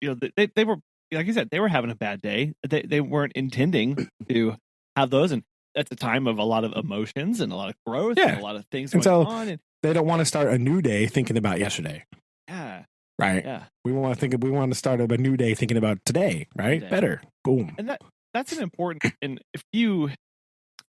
you know, they were, like you said, they were having a bad day. They weren't intending to have those. And that's a time of a lot of emotions and a lot of growth and a lot of things going on. And they don't want to start a new day thinking about yesterday. Yeah. Right. Yeah. We want to start a new day thinking about today, right? Today. Better. Boom. And that's an important, and I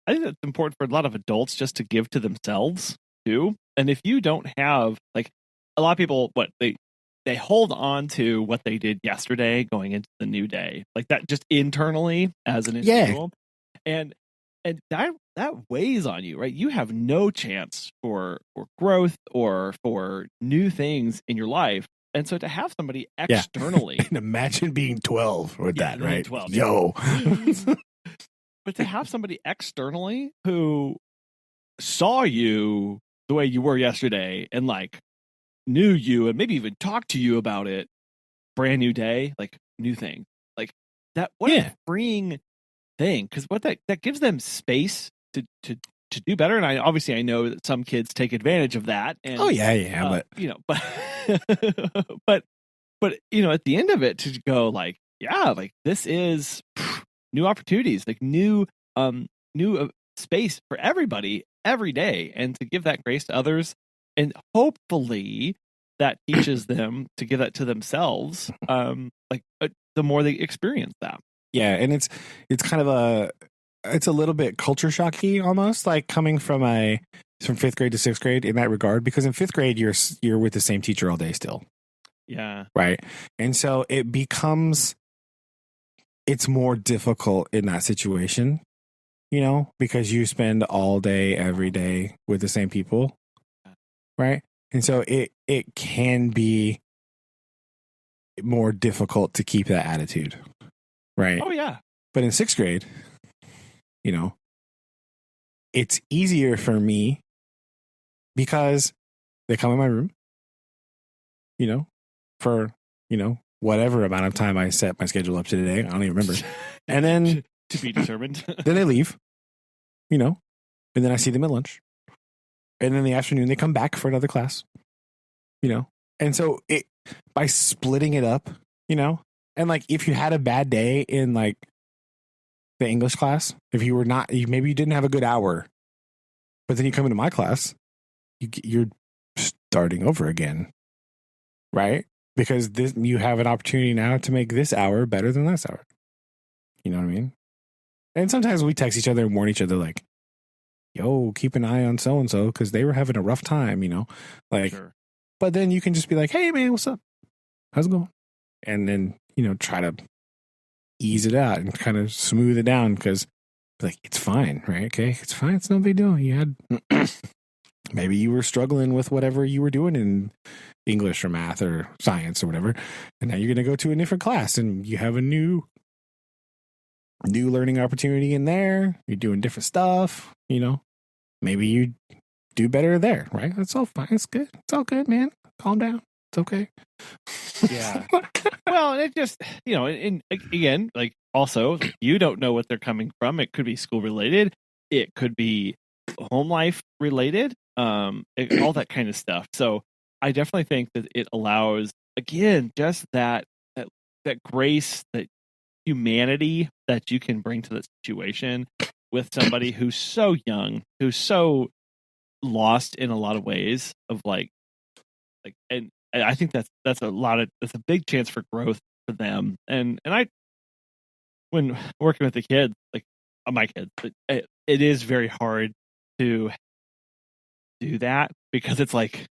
think that's important for a lot of adults just to give to themselves too. And if you don't have, like, a lot of people, they hold on to what they did yesterday going into the new day, like that, just internally as an individual. And that weighs on you, right? You have no chance for growth or for new things in your life. And so to have somebody externally, and imagine being 12 with that, right? 12, Yo. But to have somebody externally who saw you the way you were yesterday and like knew you and maybe even talked to you about it. Brand new day, like new thing, like that. What a freeing thing, because what that gives them space to do better. And I know that some kids take advantage of that. And but you know, but you know, at the end of it, to go like, yeah, like this is new opportunities, like new space for everybody every day, and to give that grace to others, and hopefully that teaches them to give that to themselves. The more they experience that. Yeah, and it's kind of it's a little bit culture shocky, almost like coming from 5th grade to 6th grade in that regard, because in 5th grade you're with the same teacher all day still. Yeah. Right. And so it's more difficult in that situation, you know, because you spend all day, every day with the same people. Right. And so it can be more difficult to keep that attitude. Right. Oh, yeah. But in 6th grade, you know, it's easier for me because they come in my room, you know, for, you know, whatever amount of time I set my schedule up to today. I don't even remember. And then to be determined. Then they leave, you know, and then I see them at lunch. And then in the afternoon, they come back for another class, you know. And so by splitting it up, you know, and like if you had a bad day in like the English class, if you were not, maybe you didn't have a good hour, but then you come into my class, you're starting over again, right? Because you have an opportunity now to make this hour better than last hour. You know what I mean? And sometimes we text each other and warn each other like, yo, keep an eye on so-and-so because they were having a rough time, you know? Like, sure. But then you can just be like, hey, man, what's up? How's it going? And then, you know, try to ease it out and kind of smooth it down because, like, it's fine, right? Okay, it's fine. It's no big deal. You had, maybe you were struggling with whatever you were doing in English or math or science or whatever, and now you're going to go to a different class and you have a new learning opportunity in there. You're doing different stuff, you know. Maybe you do better there, right? That's all fine. It's good. It's all good, man. Calm down. It's okay. Yeah. Well, it just, you know, and again, like also, you don't know what they're coming from. It could be school related. It could be home life related. All that kind of stuff. So I definitely think that it allows, again, just that grace, that humanity that you can bring to the situation with somebody who's so young, who's so lost in a lot of ways of like, and I think that's a big chance for growth for them. And I, when working with the kids, like my kids, it is very hard to do that because it's like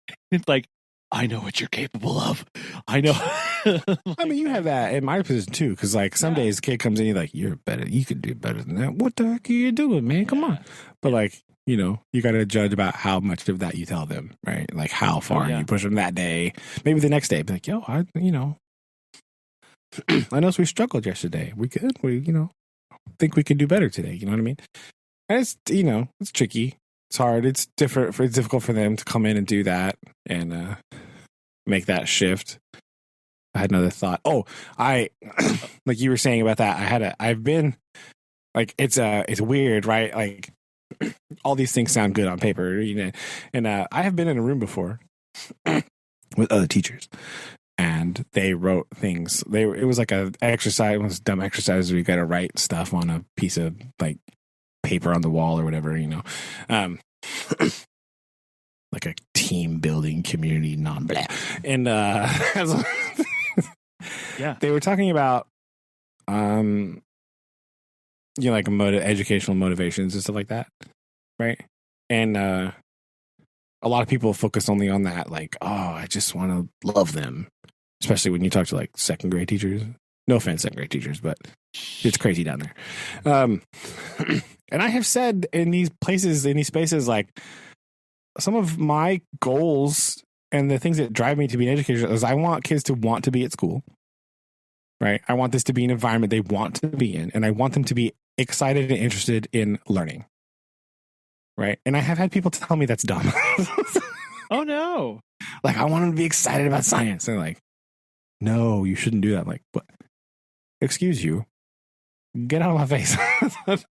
I know what you're capable of. I know. I mean, you have that in my position too, because like some days kid comes in, you're like, you're better. You could do better than that. What the heck are you doing, man? Come on. But like, you know, you got to judge about how much of that you tell them, right? Like how far you push them that day. Maybe the next day, be like, yo, I know we struggled yesterday. We could, think we could do better today. You know what I mean? And it's, it's tricky. It's hard. It's different. It's difficult for them to come in and do that and make that shift. I had another thought. Oh, like you were saying about that. I've been like, it's weird, right? Like all these things sound good on paper, and I have been in a room before with other teachers and they wrote things. It was like a exercise, one of those dumb exercises where you got to write stuff on a piece of like paper on the wall or whatever, like a team building community non-blah. And yeah, they were talking about like educational motivations and stuff like that, right? And a lot of people focus only on that, like, oh, I just want to love them, especially when you talk to like second grade teachers. No offense, second grade teachers, but it's crazy down there. And I have said in these places, in these spaces, like some of my goals and the things that drive me to be an educator is I want kids to want to be at school, right? I want this to be an environment they want to be in, and I want them to be excited and interested in learning, right? And I have had people tell me that's dumb. Oh no! Like, I want them to be excited about science. And they're like, no, you shouldn't do that. I'm like, what? Excuse you. Get out of my face. It's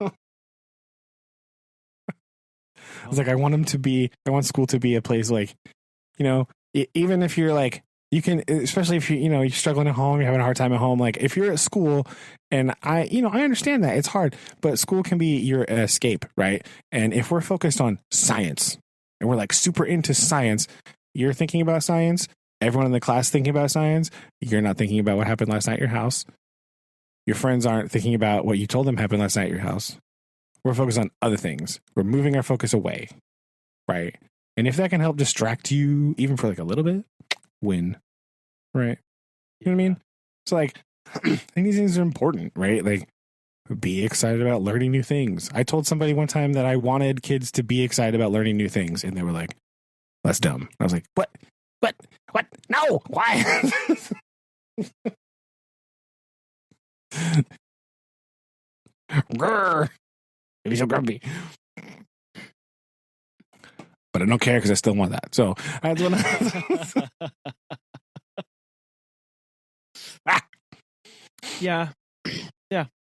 like, I want school to be a place like, even if you're like, you can, especially if you're struggling at home, you're having a hard time at home. Like if you're at school, and I understand that it's hard, but school can be your escape, right? And if we're focused on science and we're like super into science, you're thinking about science, everyone in the class thinking about science, you're not thinking about what happened last night at your house. Your friends aren't thinking about what you told them happened last night at your house. We're focused on other things. We're moving our focus away, right? And if that can help distract you even for like a little bit, win, right? You know what I mean? So like, I think these things are important, right? Like, be excited about learning new things. I told somebody one time that I wanted kids to be excited about learning new things, and they were like, that's dumb. I was like, what? No, why? Grr. Maybe so grumpy. But I don't care because I still want that. So that's what Yeah.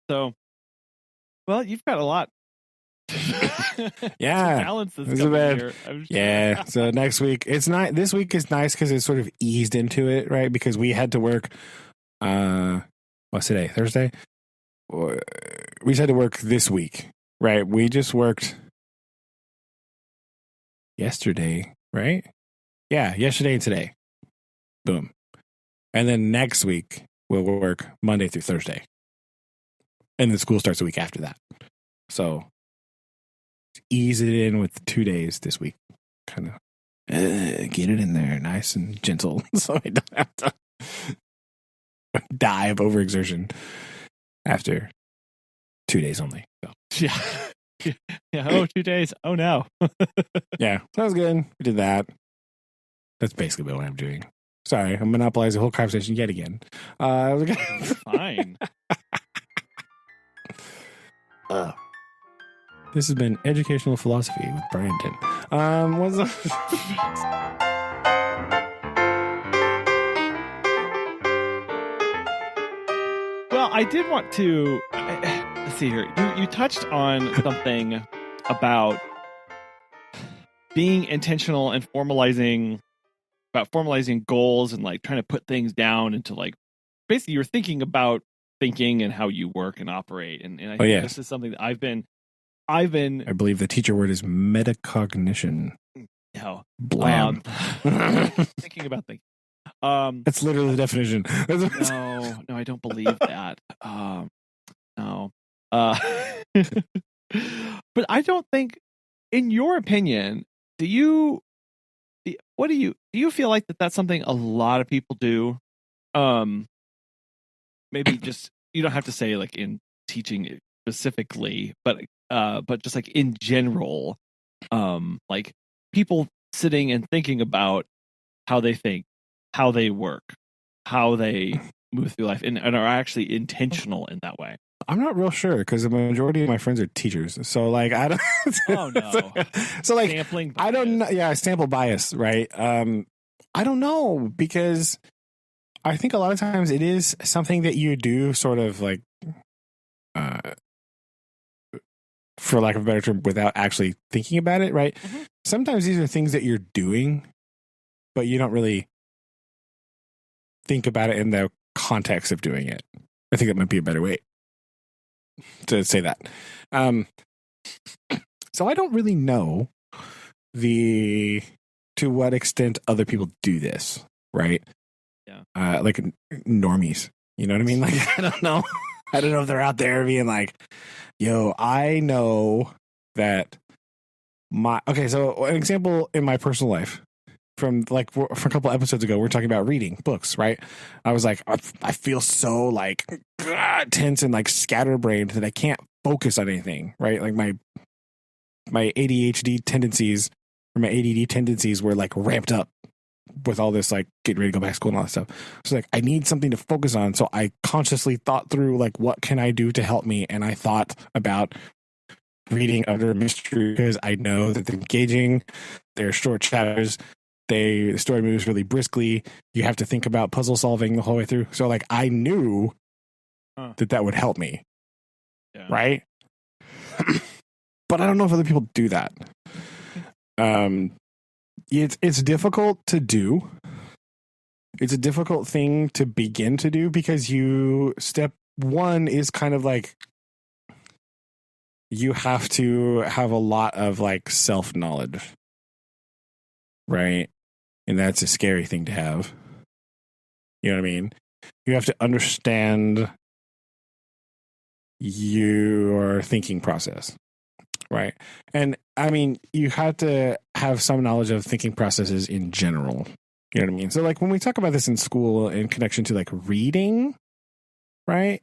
So, well, you've got a lot. Yeah. To balance this year. Yeah. So next week, it's not. This week is nice because it's sort of eased into it, right? Because we had to work. What's today? Thursday. We just had to work this week, right? We just worked yesterday, right? Yeah, yesterday and today. Boom. And then next week we'll work Monday through Thursday. And then school starts a week after that. So ease it in with 2 days this week. Kind of get it in there nice and gentle so I don't have to die of overexertion after 2 days only. So. Yeah. Yeah. Oh, 2 days. Oh, no. Yeah. That was good. We did that. That's basically what I'm doing. Sorry. I'm monopolizing the whole conversation yet again. Fine. This has been Educational Philosophy with Brandon. What's up? Well, I did want to let's see here. You touched on something about being intentional and formalizing goals and like trying to put things down into like basically you're thinking about thinking and how you work and operate. And I think this is something that I've been I believe the teacher word is metacognition. No. Blam. Thinking about things. That's literally the definition. No, I don't believe that. No. But I don't think, in your opinion, do you feel like that's something a lot of people do? Maybe just, you don't have to say like in teaching it specifically, but just like in general, like people sitting and thinking about how they think, how they work, how they move through life, and are actually intentional in that way. I'm not real sure because the majority of my friends are teachers. So like, I don't. Oh no. So like, sampling bias. I don't know. Yeah, sample bias, right? I don't know because I think a lot of times it is something that you do sort of like, for lack of a better term, without actually thinking about it, right? Mm-hmm. Sometimes these are things that you're doing, but you don't really think about it in the context of doing it. I think that might be a better way to say that. So I don't really know to what extent other people do this, right? Yeah. Like normies, you know what I mean? Like, I don't know if they're out there being like, yo, I know that so an example in my personal life from a couple episodes ago, we're talking about reading books, right? I was like, I feel so like tense and like scatterbrained that I can't focus on anything, right? Like my ADHD tendencies or my ADD tendencies were like ramped up with all this, like getting ready to go back to school and all that stuff. So like, I need something to focus on. So I consciously thought through like, what can I do to help me? And I thought about reading Under Mystery because I know that they're engaging, they're short chapters, the story moves really briskly. You have to think about puzzle solving the whole way through. So like I knew that would help me. Yeah. Right? But I don't know if other people do that. It's difficult to do. It's a difficult thing to begin to do because step one is kind of like you have to have a lot of like self-knowledge. Right? And that's a scary thing to have. You know what I mean? You have to understand your thinking process. Right. And I mean, you have to have some knowledge of thinking processes in general. You know what I mean? So like when we talk about this in school in connection to like reading, right?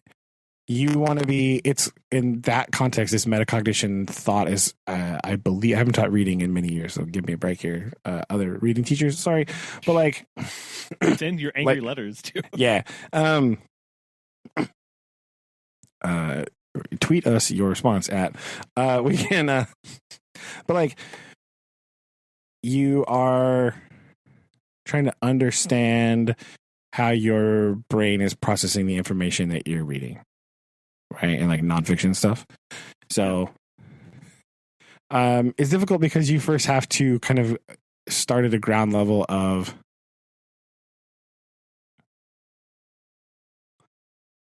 You want to be, it's in that context, this metacognition thought is, I believe, I haven't taught reading in many years, so give me a break here. Other reading teachers, sorry. But like, send your angry letters too. Yeah. Tweet us your response at we can but like you are trying to understand how your brain is processing the information that you're reading, right? And like nonfiction stuff. So it's difficult because you first have to kind of start at a ground level of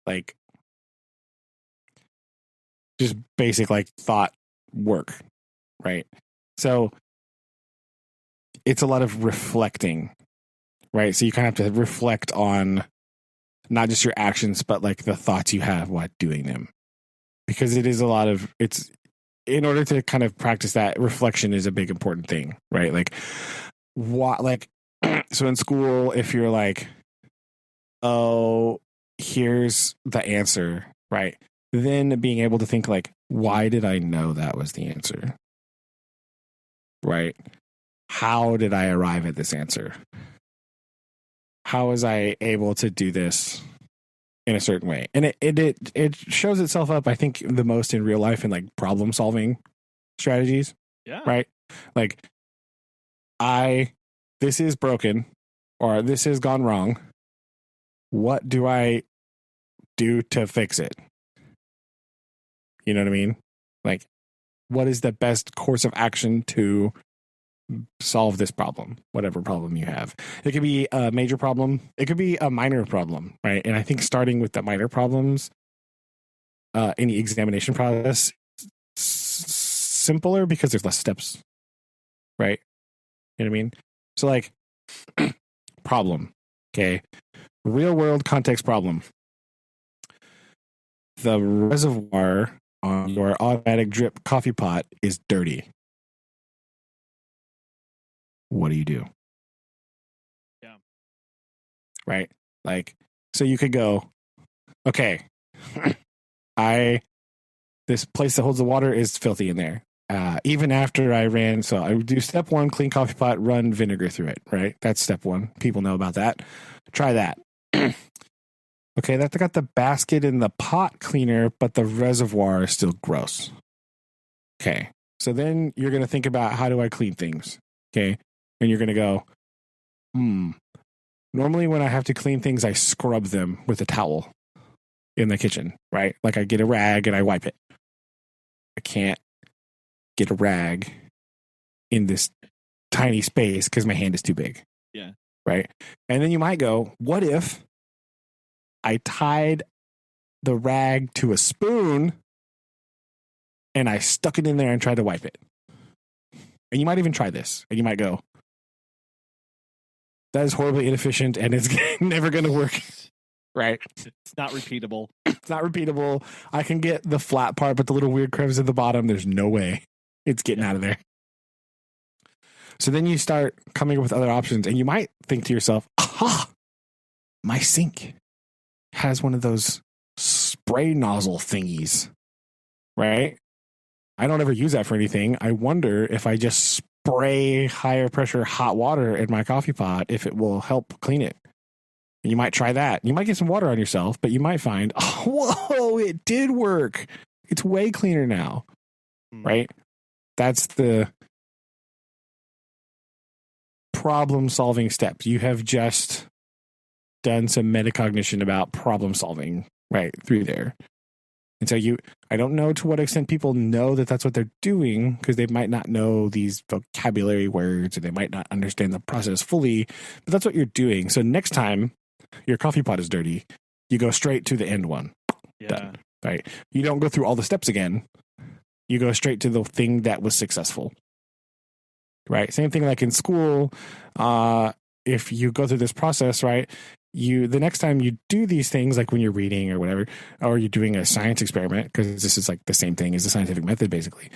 like just basic like thought work, right? So it's a lot of reflecting, right? So you kind of have to reflect on not just your actions, but like the thoughts you have while doing them, because it is a lot of, it's in order to kind of practice that reflection is a big important thing, right? Like what, like, so in school, if you're like, oh, here's the answer, right? Then being able to think like, why did I know that was the answer? Right? How did I arrive at this answer? How was I able to do this in a certain way? And it shows itself up, I think, the most in real life in like problem solving strategies. Yeah. Right? Like this is broken or this has gone wrong. What do I do to fix it? You know what I mean? Like, what is the best course of action to solve this problem, whatever problem you have? It could be a major problem. It could be a minor problem, right? And I think starting with the minor problems in the examination process simpler because there's less steps, right? You know what I mean? So like problem, okay? Real world context problem. The reservoir on your automatic drip coffee pot is dirty. What do? Yeah. Right? Like, so you could go, okay, this place that holds the water is filthy in there. Even after I ran, so I would do step one, clean coffee pot, run vinegar through it, right? That's step one. People know about that. Try that. Okay, that's got the basket in the pot cleaner, but the reservoir is still gross. Okay, so then you're going to think about how do I clean things? Okay, and you're going to go, normally when I have to clean things, I scrub them with a towel in the kitchen, right? Like I get a rag and I wipe it. I can't get a rag in this tiny space because my hand is too big. Yeah. Right? And then you might go, what if I tied the rag to a spoon and I stuck it in there and tried to wipe it? And you might even try this and you might go, that is horribly inefficient and it's never going to work. Right? It's not repeatable. It's not repeatable. I can get the flat part, but the little weird crevice at the bottom, there's no way it's getting out of there. So then you start coming up with other options and you might think to yourself, aha, my sink has one of those spray nozzle thingies, right? I don't ever use that for anything. I wonder if I just spray higher pressure hot water in my coffee pot, if it will help clean it. And you might try that. You might get some water on yourself, but you might find, oh, whoa, it did work. It's way cleaner now, right? That's the problem solving steps. You have just done some metacognition about problem solving right through there. And so I don't know to what extent people know that that's what they're doing, because they might not know these vocabulary words, or they might not understand the process fully, but that's what you're doing. So next time your coffee pot is dirty, you go straight to the end one. Yeah. Done. Right. You don't go through all the steps again. You go straight to the thing that was successful. Right. Same thing like in school. If you go through this process, right, the next time you do these things, like when you're reading or whatever, or you're doing a science experiment, because this is like the same thing as the scientific method, basically,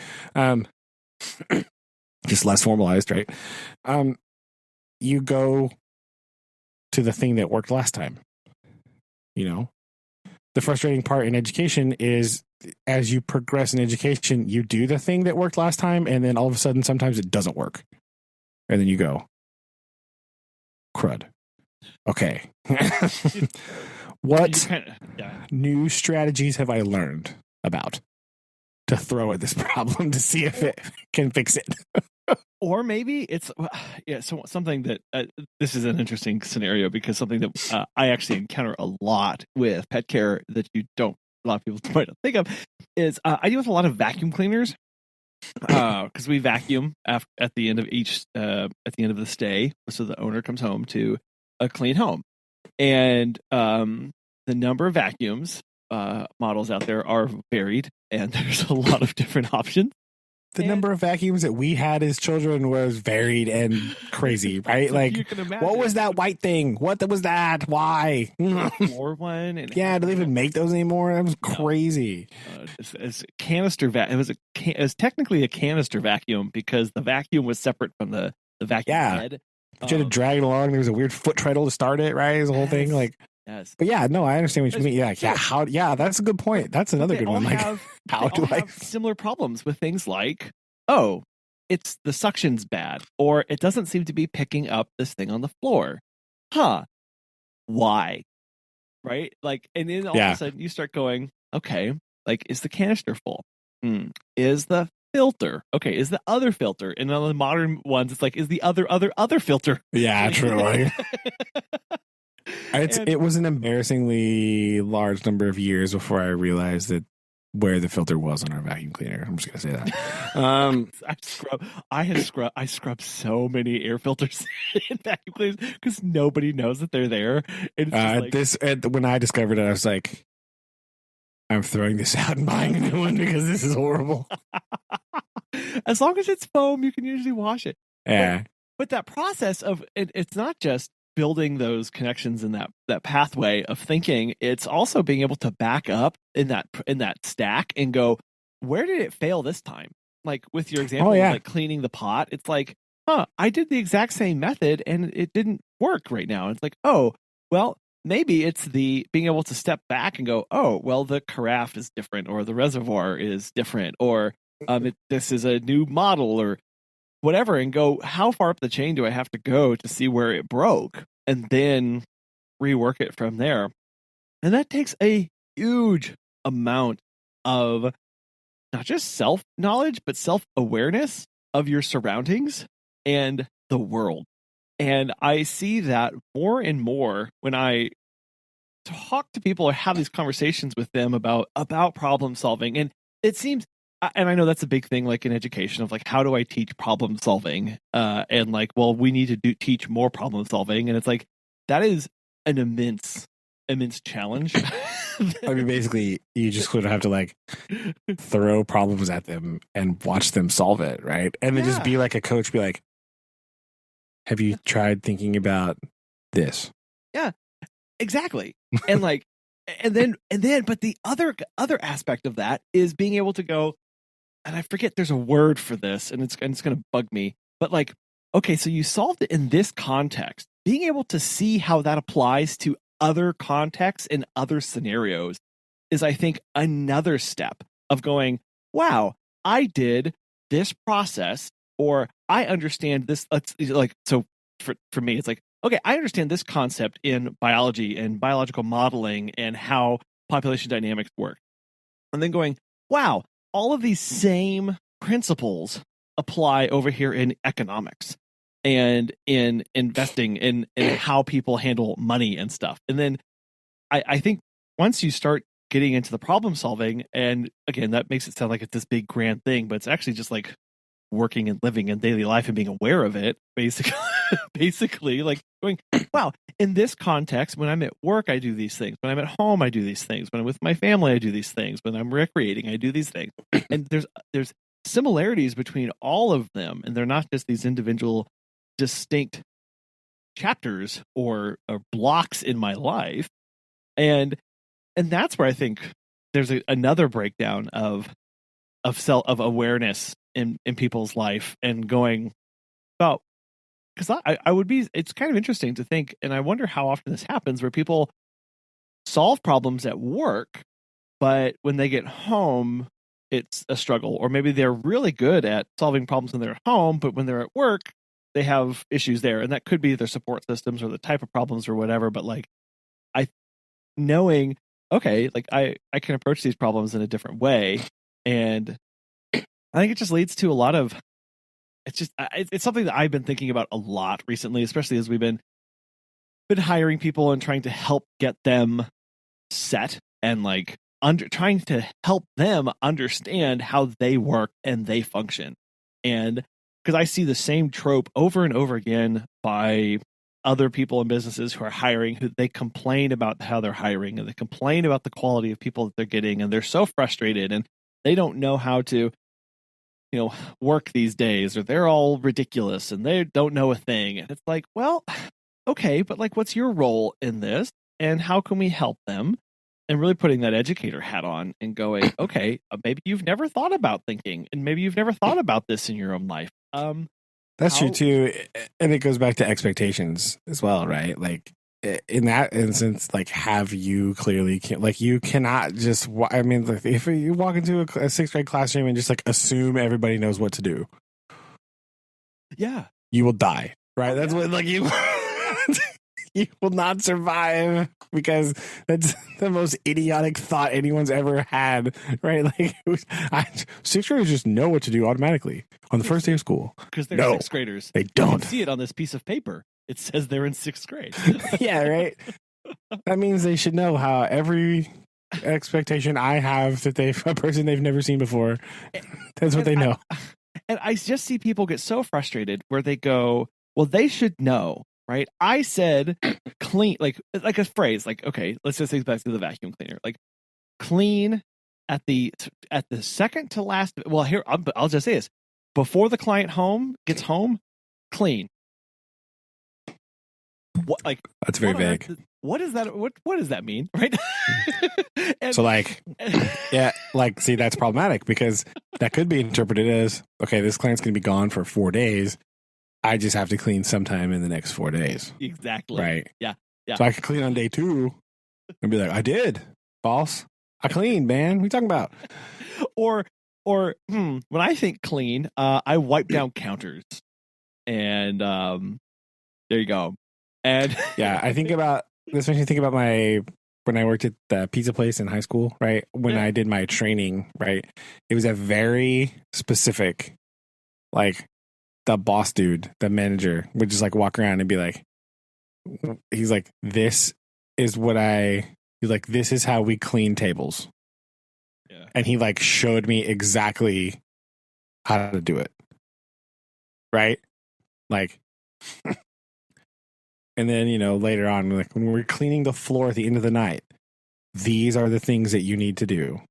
just less formalized, right? You go to the thing that worked last time. You know, the frustrating part in education is as you progress in education, you do the thing that worked last time, and then all of a sudden, sometimes it doesn't work, and then you go, crud. Okay. What new strategies have I learned about to throw at this problem to see if it can fix it? Or maybe it's so something that this is an interesting scenario, because something that I actually encounter a lot with pet care that a lot of people might not think of is I deal with a lot of vacuum cleaners, because we vacuum at the end of the stay, so the owner comes home to a clean home, and the number of vacuums models out there are varied, and there's a lot of different options. The number of vacuums that we had as children was varied and crazy, right? Like, what was that white thing? What was that? Why? Floor one. And yeah, do they even make those anymore? That was crazy. It's canister it was technically a canister vacuum, because the vacuum was separate from the vacuum head. But you had to drag it along. There was a weird foot treadle to start it, right? The whole thing, like. Yes. But yeah, no, I understand what you mean. Yeah, that's a good point. That's another good one. Like, how do I have similar problems with things like, oh, it's the suction's bad, or it doesn't seem to be picking up this thing on the floor. Huh? Why? Right? Like, and then all of a sudden you start going, okay, like, is the canister full? Is the filter okay? Is the other filter? And on the modern ones, it's like, is the other filter? Yeah, true. It was an embarrassingly large number of years before I realized that where the filter was on our vacuum cleaner. I'm just gonna say that. I scrub so many air filters in vacuum cleaners because nobody knows that they're there. When I discovered it, I was like, I'm throwing this out and buying a new one because this is horrible. As long as it's foam, you can usually wash it. Yeah, but that process of it's not just building those connections in that pathway of thinking, it's also being able to back up in that stack and go, where did it fail this time? Like with your example of like cleaning the pot, it's like, I did the exact same method and it didn't work right now. It's like, oh, well, maybe it's the being able to step back and go, oh, well, the carafe is different, or the reservoir is different, or this is a new model, or whatever, and go, how far up the chain do I have to go to see where it broke, and then rework it from there. And that takes a huge amount of not just self-knowledge, but self-awareness of your surroundings and the world. And I see that more and more when I talk to people or have these conversations with them about problem solving. And it seems, and I know that's a big thing, like in education, of like, how do I teach problem solving? And like, well, we need to teach more problem solving. And it's like, that is an immense challenge. I mean, basically, you just sort of have to like throw problems at them and watch them solve it, right? And then just be like a coach, be like, have you tried thinking about this? Yeah, exactly. And like, and then, but the other aspect of that is being able to go, and I forget there's a word for this, and it's going to bug me, but like, okay, so you solved it in this context. Being able to see how that applies to other contexts and other scenarios is, I think, another step of going, wow, I did this process, or I understand this. So for me, it's like, okay, I understand this concept in biology and biological modeling and how population dynamics work. And then going, wow, all of these same principles apply over here in economics. and in investing in how people handle money and stuff. And then I think once you start getting into the problem solving, and again, that makes it sound like it's this big grand thing, but it's actually just like working and living in daily life and being aware of it, basically like going, wow, in this context, when I'm at work, I do these things. When I'm at home, I do these things. When I'm with my family, I do these things. When I'm recreating, I do these things. And there's similarities between all of them, and they're not just these individual distinct chapters or blocks in my life. And that's where I think there's another breakdown of awareness in people's life, and going about, because I would be, it's kind of interesting to think, and I wonder how often this happens, where people solve problems at work, but when they get home, it's a struggle. Or maybe they're really good at solving problems when they're at home, but when they're at work, they have issues there. And that could be their support systems or the type of problems or whatever. But like, knowing, okay, like I can approach these problems in a different way. And I think it just leads to a lot of, it's something that I've been thinking about a lot recently, especially as we've been hiring people and trying to help get them set, and like trying to help them understand how they work and they function. And because I see the same trope over and over again by other people in businesses who are hiring, who they complain about how they're hiring, and they complain about the quality of people that they're getting, and they're so frustrated, and they don't know how to, work these days, or they're all ridiculous and they don't know a thing. And it's like, well, okay, but like, what's your role in this, and how can we help them? And really putting that educator hat on and going, okay, maybe you've never thought about thinking, and maybe you've never thought about this in your own life. That's true too, and it goes back to expectations as well, right? Like in that instance, like, have you clearly like, you cannot just, I mean, like, if you walk into a sixth grade classroom and just like assume everybody knows what to do, yeah, you will die, right? That's what, like, you you will not survive, because that's the most idiotic thought anyone's ever had, right? Like, sixth graders just know what to do automatically on the first day of school, because they're sixth graders. They don't. You can see it on this piece of paper. It says they're in sixth grade. Yeah, right. That means they should know how every expectation I have that a person they've never seen before, that's what they know. And I just see people get so frustrated where they go, well, they should know, right? I said clean, like a phrase, like, okay, let's just take back to the vacuum cleaner, like clean at the second to last. Well, here, I'll just say this: before the client gets home, clean. What, like, that's very vague. What is that? What does that mean, right? So, like, yeah, like, see, that's problematic, because that could be interpreted as, okay, this client's going to be gone for 4 days. I just have to clean sometime in the next 4 days. Exactly. Right. Yeah. So I could clean on day 2 and be like, I did, boss. I cleaned, man. What are you talking about? Or when I think clean, I wipe down counters, and there you go. And yeah, I think about this makes me think about when I worked at the pizza place in high school, right? When I did my training, right? It was a very specific, like, the boss dude, the manager, would just like walk around and be like, he's like, this is how we clean tables. Yeah. And he like showed me exactly how to do it. Right? Like, and then, later on, like, when we're cleaning the floor at the end of the night, these are the things that you need to do.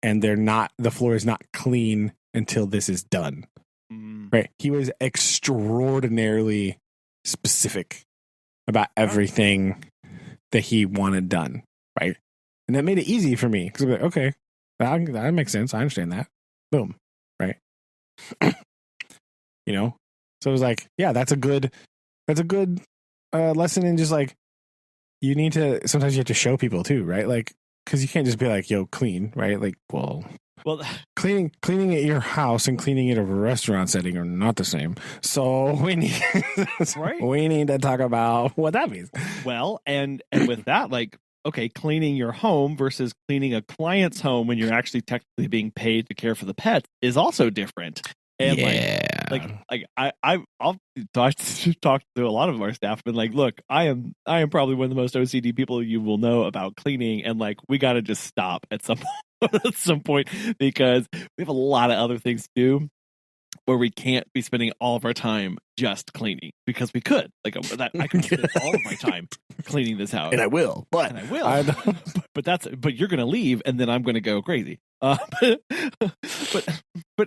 And the floor is not clean until this is done. Right? He was extraordinarily specific about everything that he wanted done. Right? And that made it easy for me, because I'm like, okay, that makes sense. I understand that. Boom. Right? So it was like, yeah, that's a good lesson in just like, sometimes you have to show people too, right? Like, because you can't just be like, yo, clean, right? Like, well, cleaning at your house and cleaning at a restaurant setting are not the same. So we need we need to talk about what that means. Well, and with that, like, okay, cleaning your home versus cleaning a client's home when you're actually technically being paid to care for the pet is also different. And yeah. I'll talk to a lot of our staff and like, look, I am probably one of the most OCD people you will know about cleaning, and like we got to just stop at some point because we have a lot of other things to do where we can't be spending all of our time just cleaning, because we could like I could spend all of my time cleaning this house, and I will, but but you're gonna leave and then I'm gonna go crazy. But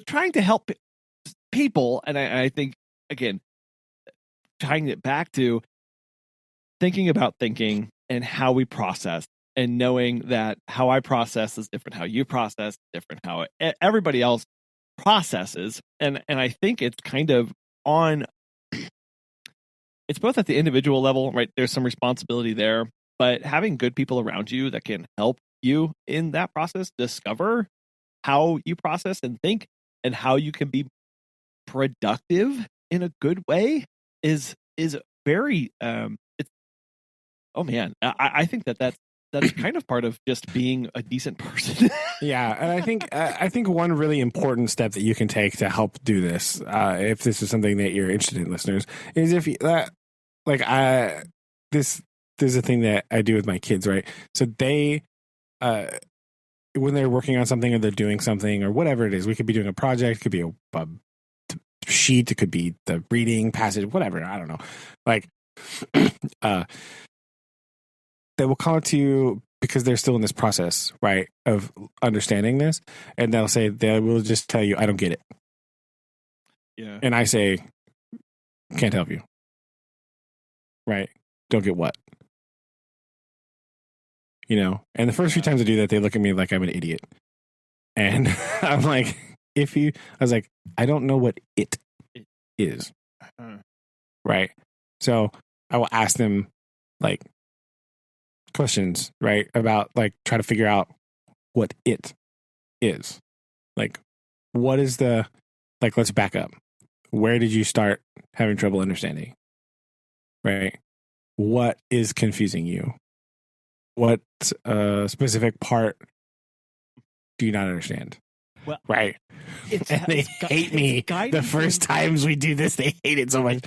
trying to help people, and I think again, tying it back to thinking about thinking and how we process, and knowing that how I process is different, how you process is different, how everybody else processes, and I think it's kind of on. It's both at the individual level, right? There's some responsibility there, but having good people around you that can help you in that process discover how you process and think, and how you can be productive in a good way is very it's oh man, I think that's kind of part of just being a decent person. Yeah, and I think one really important step that you can take to help do this, if this is something that you're interested in, listeners, is if this is a thing that I do with my kids, right? So they when they're working on something or they're doing something or whatever it is, we could be doing a project, it could be a sheet, it could be the reading passage, whatever, I don't know. Like they will come up to you because they're still in this process, right, of understanding this, and they will just tell you, I don't get it. Yeah. And I say, can't help you. Right? Don't get what? You know? And the first few times I do that, they look at me like I'm an idiot. And I'm like, I don't know what it is. Right? So I will ask them like questions, right? About like try to figure out what it is. Like, what is let's back up. Where did you start having trouble understanding? Right? What is confusing you? What specific part do you not understand? Well, right. And they hate me the first times we do this. They hate it so much.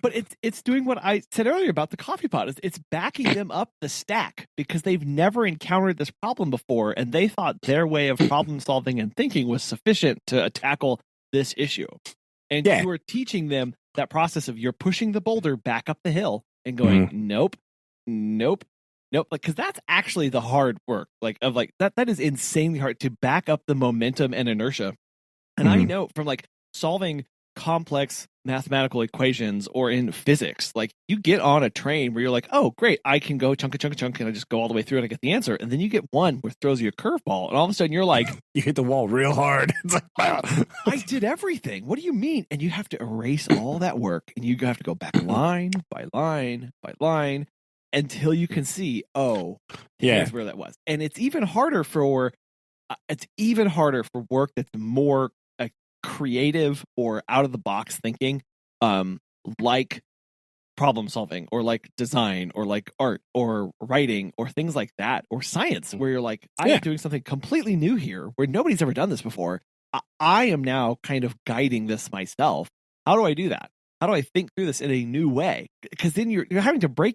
But it's doing what I said earlier about the coffee pot. It's backing them up the stack because they've never encountered this problem before, and they thought their way of problem solving and thinking was sufficient to tackle this issue. And you are teaching them that process of you're pushing the boulder back up the hill and going, nope, like, because that's actually the hard work, that is insanely hard to back up the momentum and inertia. And I know from like solving complex mathematical equations or in physics, like you get on a train where you're like, oh great, I can go chunk, and I just go all the way through and I get the answer. And then you get one where it throws you a curveball, and all of a sudden you're like, you hit the wall real hard. It's like, I did everything. What do you mean? And you have to erase all that work, and you have to go back line by line by line until you can see, here's where that was. And it's even harder for work that's more creative or out of the box thinking, like problem solving or like design or like art or writing or things like that, or science, where you're like, I am doing something completely new here where nobody's ever done this before. I am now kind of guiding this myself. How do I do that? How do I think through this in a new way? Because then you're having to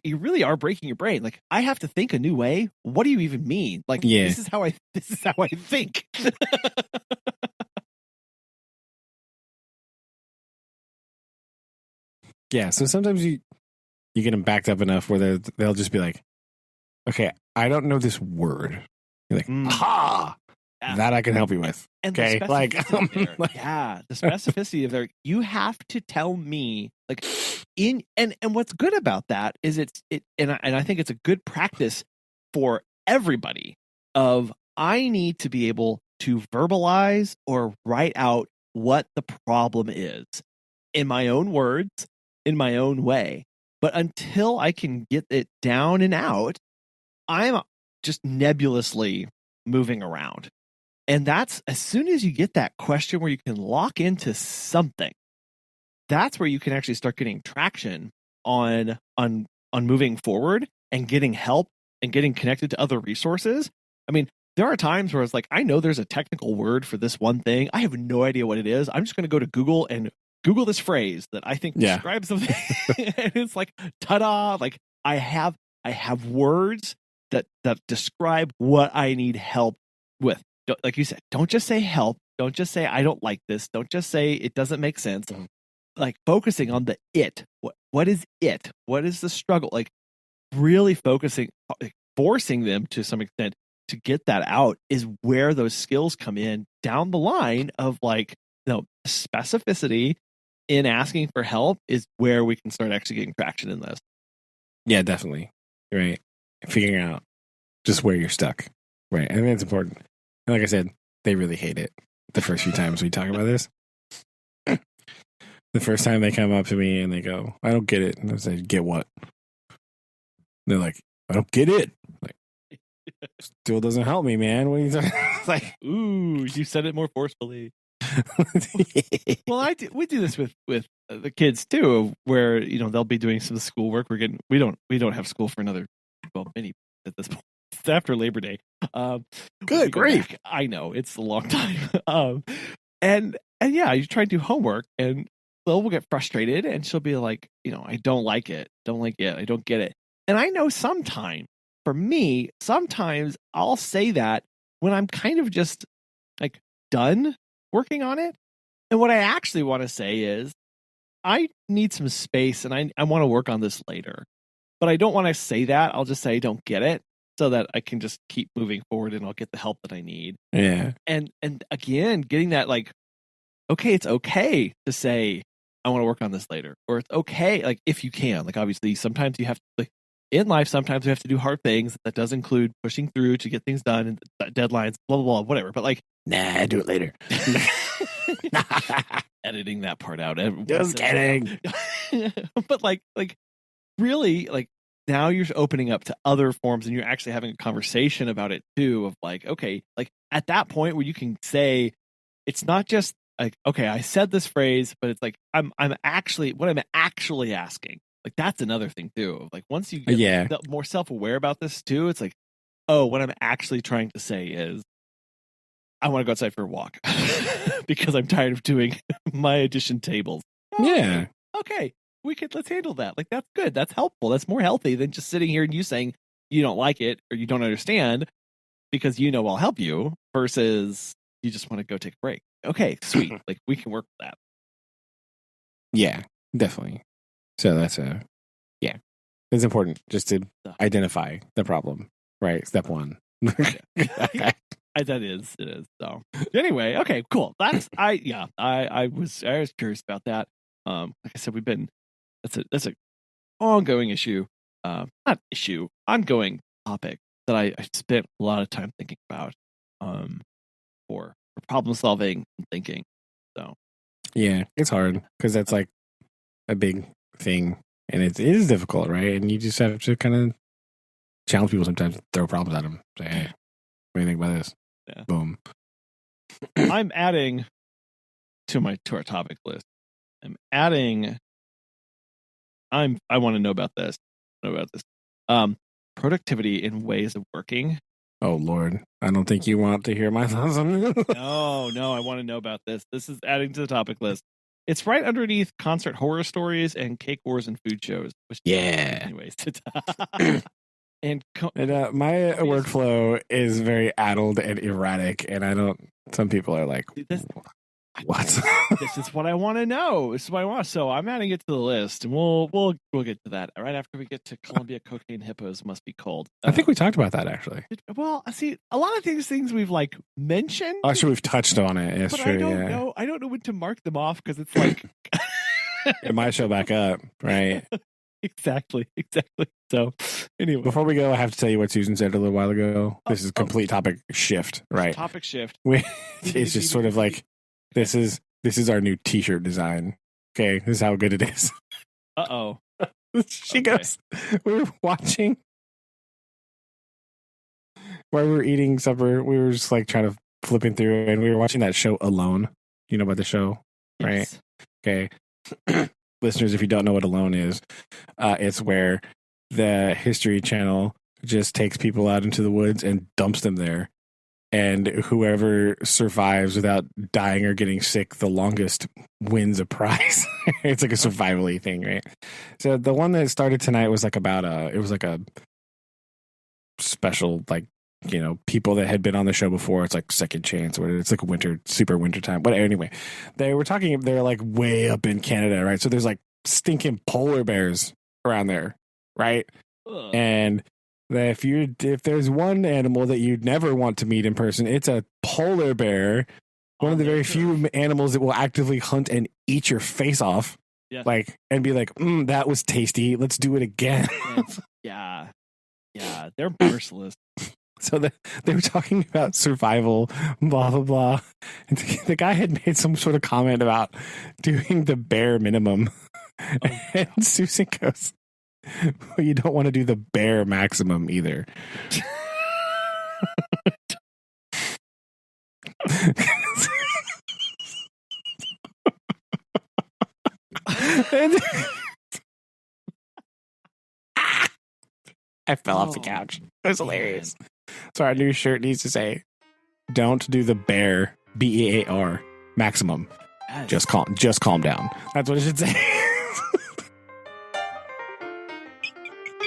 you really are breaking your brain. Like, I have to think a new way. What do you even mean? Like, this is how I think. Yeah, so sometimes you get them backed up enough where they'll just be like, okay, I don't know this word. You're like, aha, that I can help you with. And okay, the specificity of there, you have to tell me, like, and what's good about that is and I think it's a good practice for everybody of, I need to be able to verbalize or write out what the problem is in my own words, in my own way. But until I can get it down and out, I'm just nebulously moving around. And that's, as soon as you get that question where you can lock into something, that's where you can actually start getting traction on moving forward and getting help and getting connected to other resources. I mean, there are times where it's like, I know there's a technical word for this one thing. I have no idea what it is. I'm just going to go to Google and Google this phrase that I think describes something. And it's like, ta-da! Like I have words that describe what I need help with. Like you said, don't just say help. Don't just say I don't like this. Don't just say it doesn't make sense. Like focusing on the it. What is it? What is the struggle? Like really focusing, like, forcing them to some extent to get that out is where those skills come in down the line of like, specificity in asking for help is where we can start actually getting traction in this. Yeah, definitely. Right. Figuring out just where you're stuck. Right. I think it's important. And like I said, they really hate it the first few times we talk about this. The first time they come up to me and they go, I don't get it. And I say, get what? They're like, I don't get it. Like, still doesn't help me, man. What are you talking? It's like, ooh, you said it more forcefully. Well, we do this with the kids too, where they'll be doing some schoolwork. We don't have school for another many at this point. It's after Labor Day. Good, great. I know it's a long time. And yeah, you try to do homework, and Lil will get frustrated, and she'll be like, I don't like it, I don't get it. And I know sometimes I'll say that when I'm kind of just like done working on it. And what I actually want to say is I need some space and I want to work on this later. But I don't want to say that. I'll just say I don't get it so that I can just keep moving forward and I'll get the help that I need. Yeah. And again, getting that like, okay, it's okay to say I want to work on this later. Or it's okay, like if you can. Like obviously sometimes you have to, like in life, sometimes we have to do hard things. That does include pushing through to get things done and deadlines, blah, blah, blah, whatever. But like, nah, do it later. Editing that part out. Just kidding. But like really, like now you're opening up to other forms and you're actually having a conversation about it too, of like, okay, like at that point where you can say, it's not just like, okay, I said this phrase, but it's like, I'm actually asking. Like that's another thing too. Like once you get more self-aware about this too, it's like, oh, what I'm actually trying to say is I want to go outside for a walk because I'm tired of doing my addition tables. Yeah. Okay. Let's handle that. Like that's good. That's helpful. That's more healthy than just sitting here and you saying you don't like it or you don't understand because I'll help you versus you just want to go take a break. Okay, sweet. Like we can work with that. Yeah, definitely. So that's it's important just to identify the problem, right? Step one. It is. So anyway, okay, cool. I was curious about that. Like I said, that's a ongoing issue. Ongoing topic that I spent a lot of time thinking about for problem solving and thinking. So yeah, it's hard because that's like a big thing and it is difficult, right? And you just have to kind of challenge people sometimes, throw problems at them. Say, hey, what do you think about this? Yeah. Boom. I'm adding to our topic list. I want to know about this. Productivity in ways of working. Oh Lord, I don't think you want to hear my thoughts on this. No, I want to know about this. This is adding to the topic list. It's right underneath concert horror stories and cake wars and food shows. Anyways. And my workflow is very addled and erratic, and some people are like, what? This is what I want to know. This is what I want. So I'm adding it to the list, and we'll get to that right after we get to Columbia Cocaine Hippos Must Be Cold. I think we talked about that actually. Well, see, a lot of things we've like mentioned. Actually, we've touched on it. It's true. I don't know when to mark them off because it's like it might show back up, right? Exactly. So, anyway, before we go, I have to tell you what Susan said a little while ago. This is complete topic shift, right? Topic shift. It's just sort of like this is our new T-shirt design. Okay, this is how good it is. Uh-oh. She goes, we were watching while we were eating supper. We were just like trying to flipping through, and we were watching that show Alone. You know about the show, right? Yes. Okay. Listeners, if you don't know what Alone is, it's where the History Channel just takes people out into the woods and dumps them there and whoever survives without dying or getting sick the longest wins a prize. It's like a survival-y thing, right? So the one that started tonight was like about it was like a special, like, you know, people that had been on the show before. It's like second chance or whatever. It's like super winter time. But anyway, they're like way up in Canada, right? So there's like stinking polar bears around there, right? Ugh. And if there's one animal that you'd never want to meet in person, it's a polar bear. One of the very few animals that will actively hunt and eat your face off. Yeah. Like, and be like, that was tasty. Let's do it again. Yeah. They're merciless. So they were talking about survival, blah, blah, blah. And the guy had made some sort of comment about doing the bare minimum. And Susan goes, well, you don't want to do the bare maximum either. I fell off the couch. It was hilarious. So our new shirt needs to say, don't do the bare, BEAR, maximum. Just calm down. That's what it should say.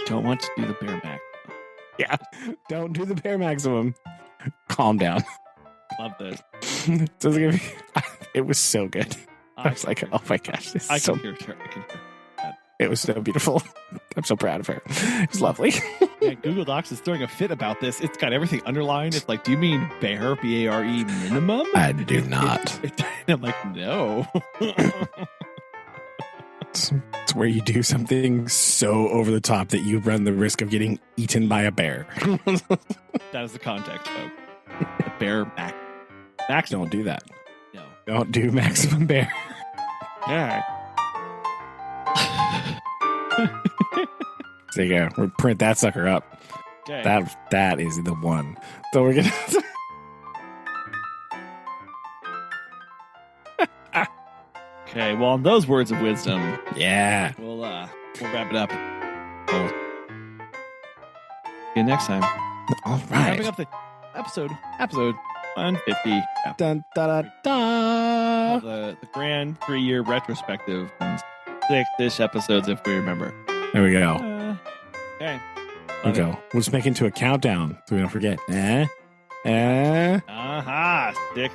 Don't want to do the bare maximum. Yeah. Don't do the bare maximum. Calm down. Love this. So it was so good. I was like, oh my gosh. This I is so, can hear that. it was so beautiful. I'm so proud of her. It was lovely. Yeah, Google Docs is throwing a fit about this. It's got everything underlined. It's like, do you mean bare, BARE minimum? I do not. And I'm like, no. It's where you do something so over the top that you run the risk of getting eaten by a bear. That is the context, folks. The bare max. Don't do that. No. Don't do maximum bear. Yeah. There you go. We'll print that sucker up. Okay. That is the one. So we're gonna. Okay. Well, on those words of wisdom, Yeah. we'll wrap it up. We'll see you next time. All Wrapping right. up the episode 150. Dun, da, da, da. The grand 3-year retrospective. 6-ish episodes, if we remember. There we go. Okay. There we go. We'll just make it into a countdown so we don't forget. 6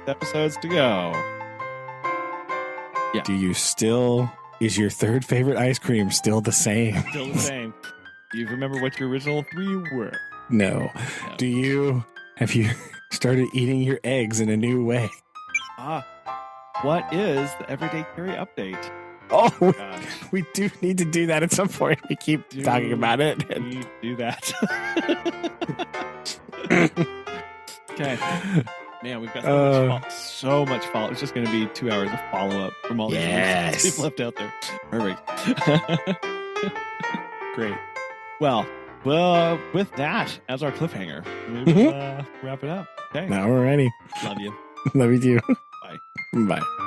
episodes to go. Yeah. Do you still? Is your third favorite ice cream still the same? Still the same. Do you remember what your original 3 were? No. Have you started eating your eggs in a new way? What is the Everyday Carry update? Oh, we do need to do that at some point. We keep talking about it. We do that. Okay. Man, we've got so much follow. It's just going to be 2 hours of follow-up from all these people left out there. Perfect. Great. Well, with that as our cliffhanger, we'll wrap it up. Okay. Now we're ready. Love you. Love you too. Bye. Bye.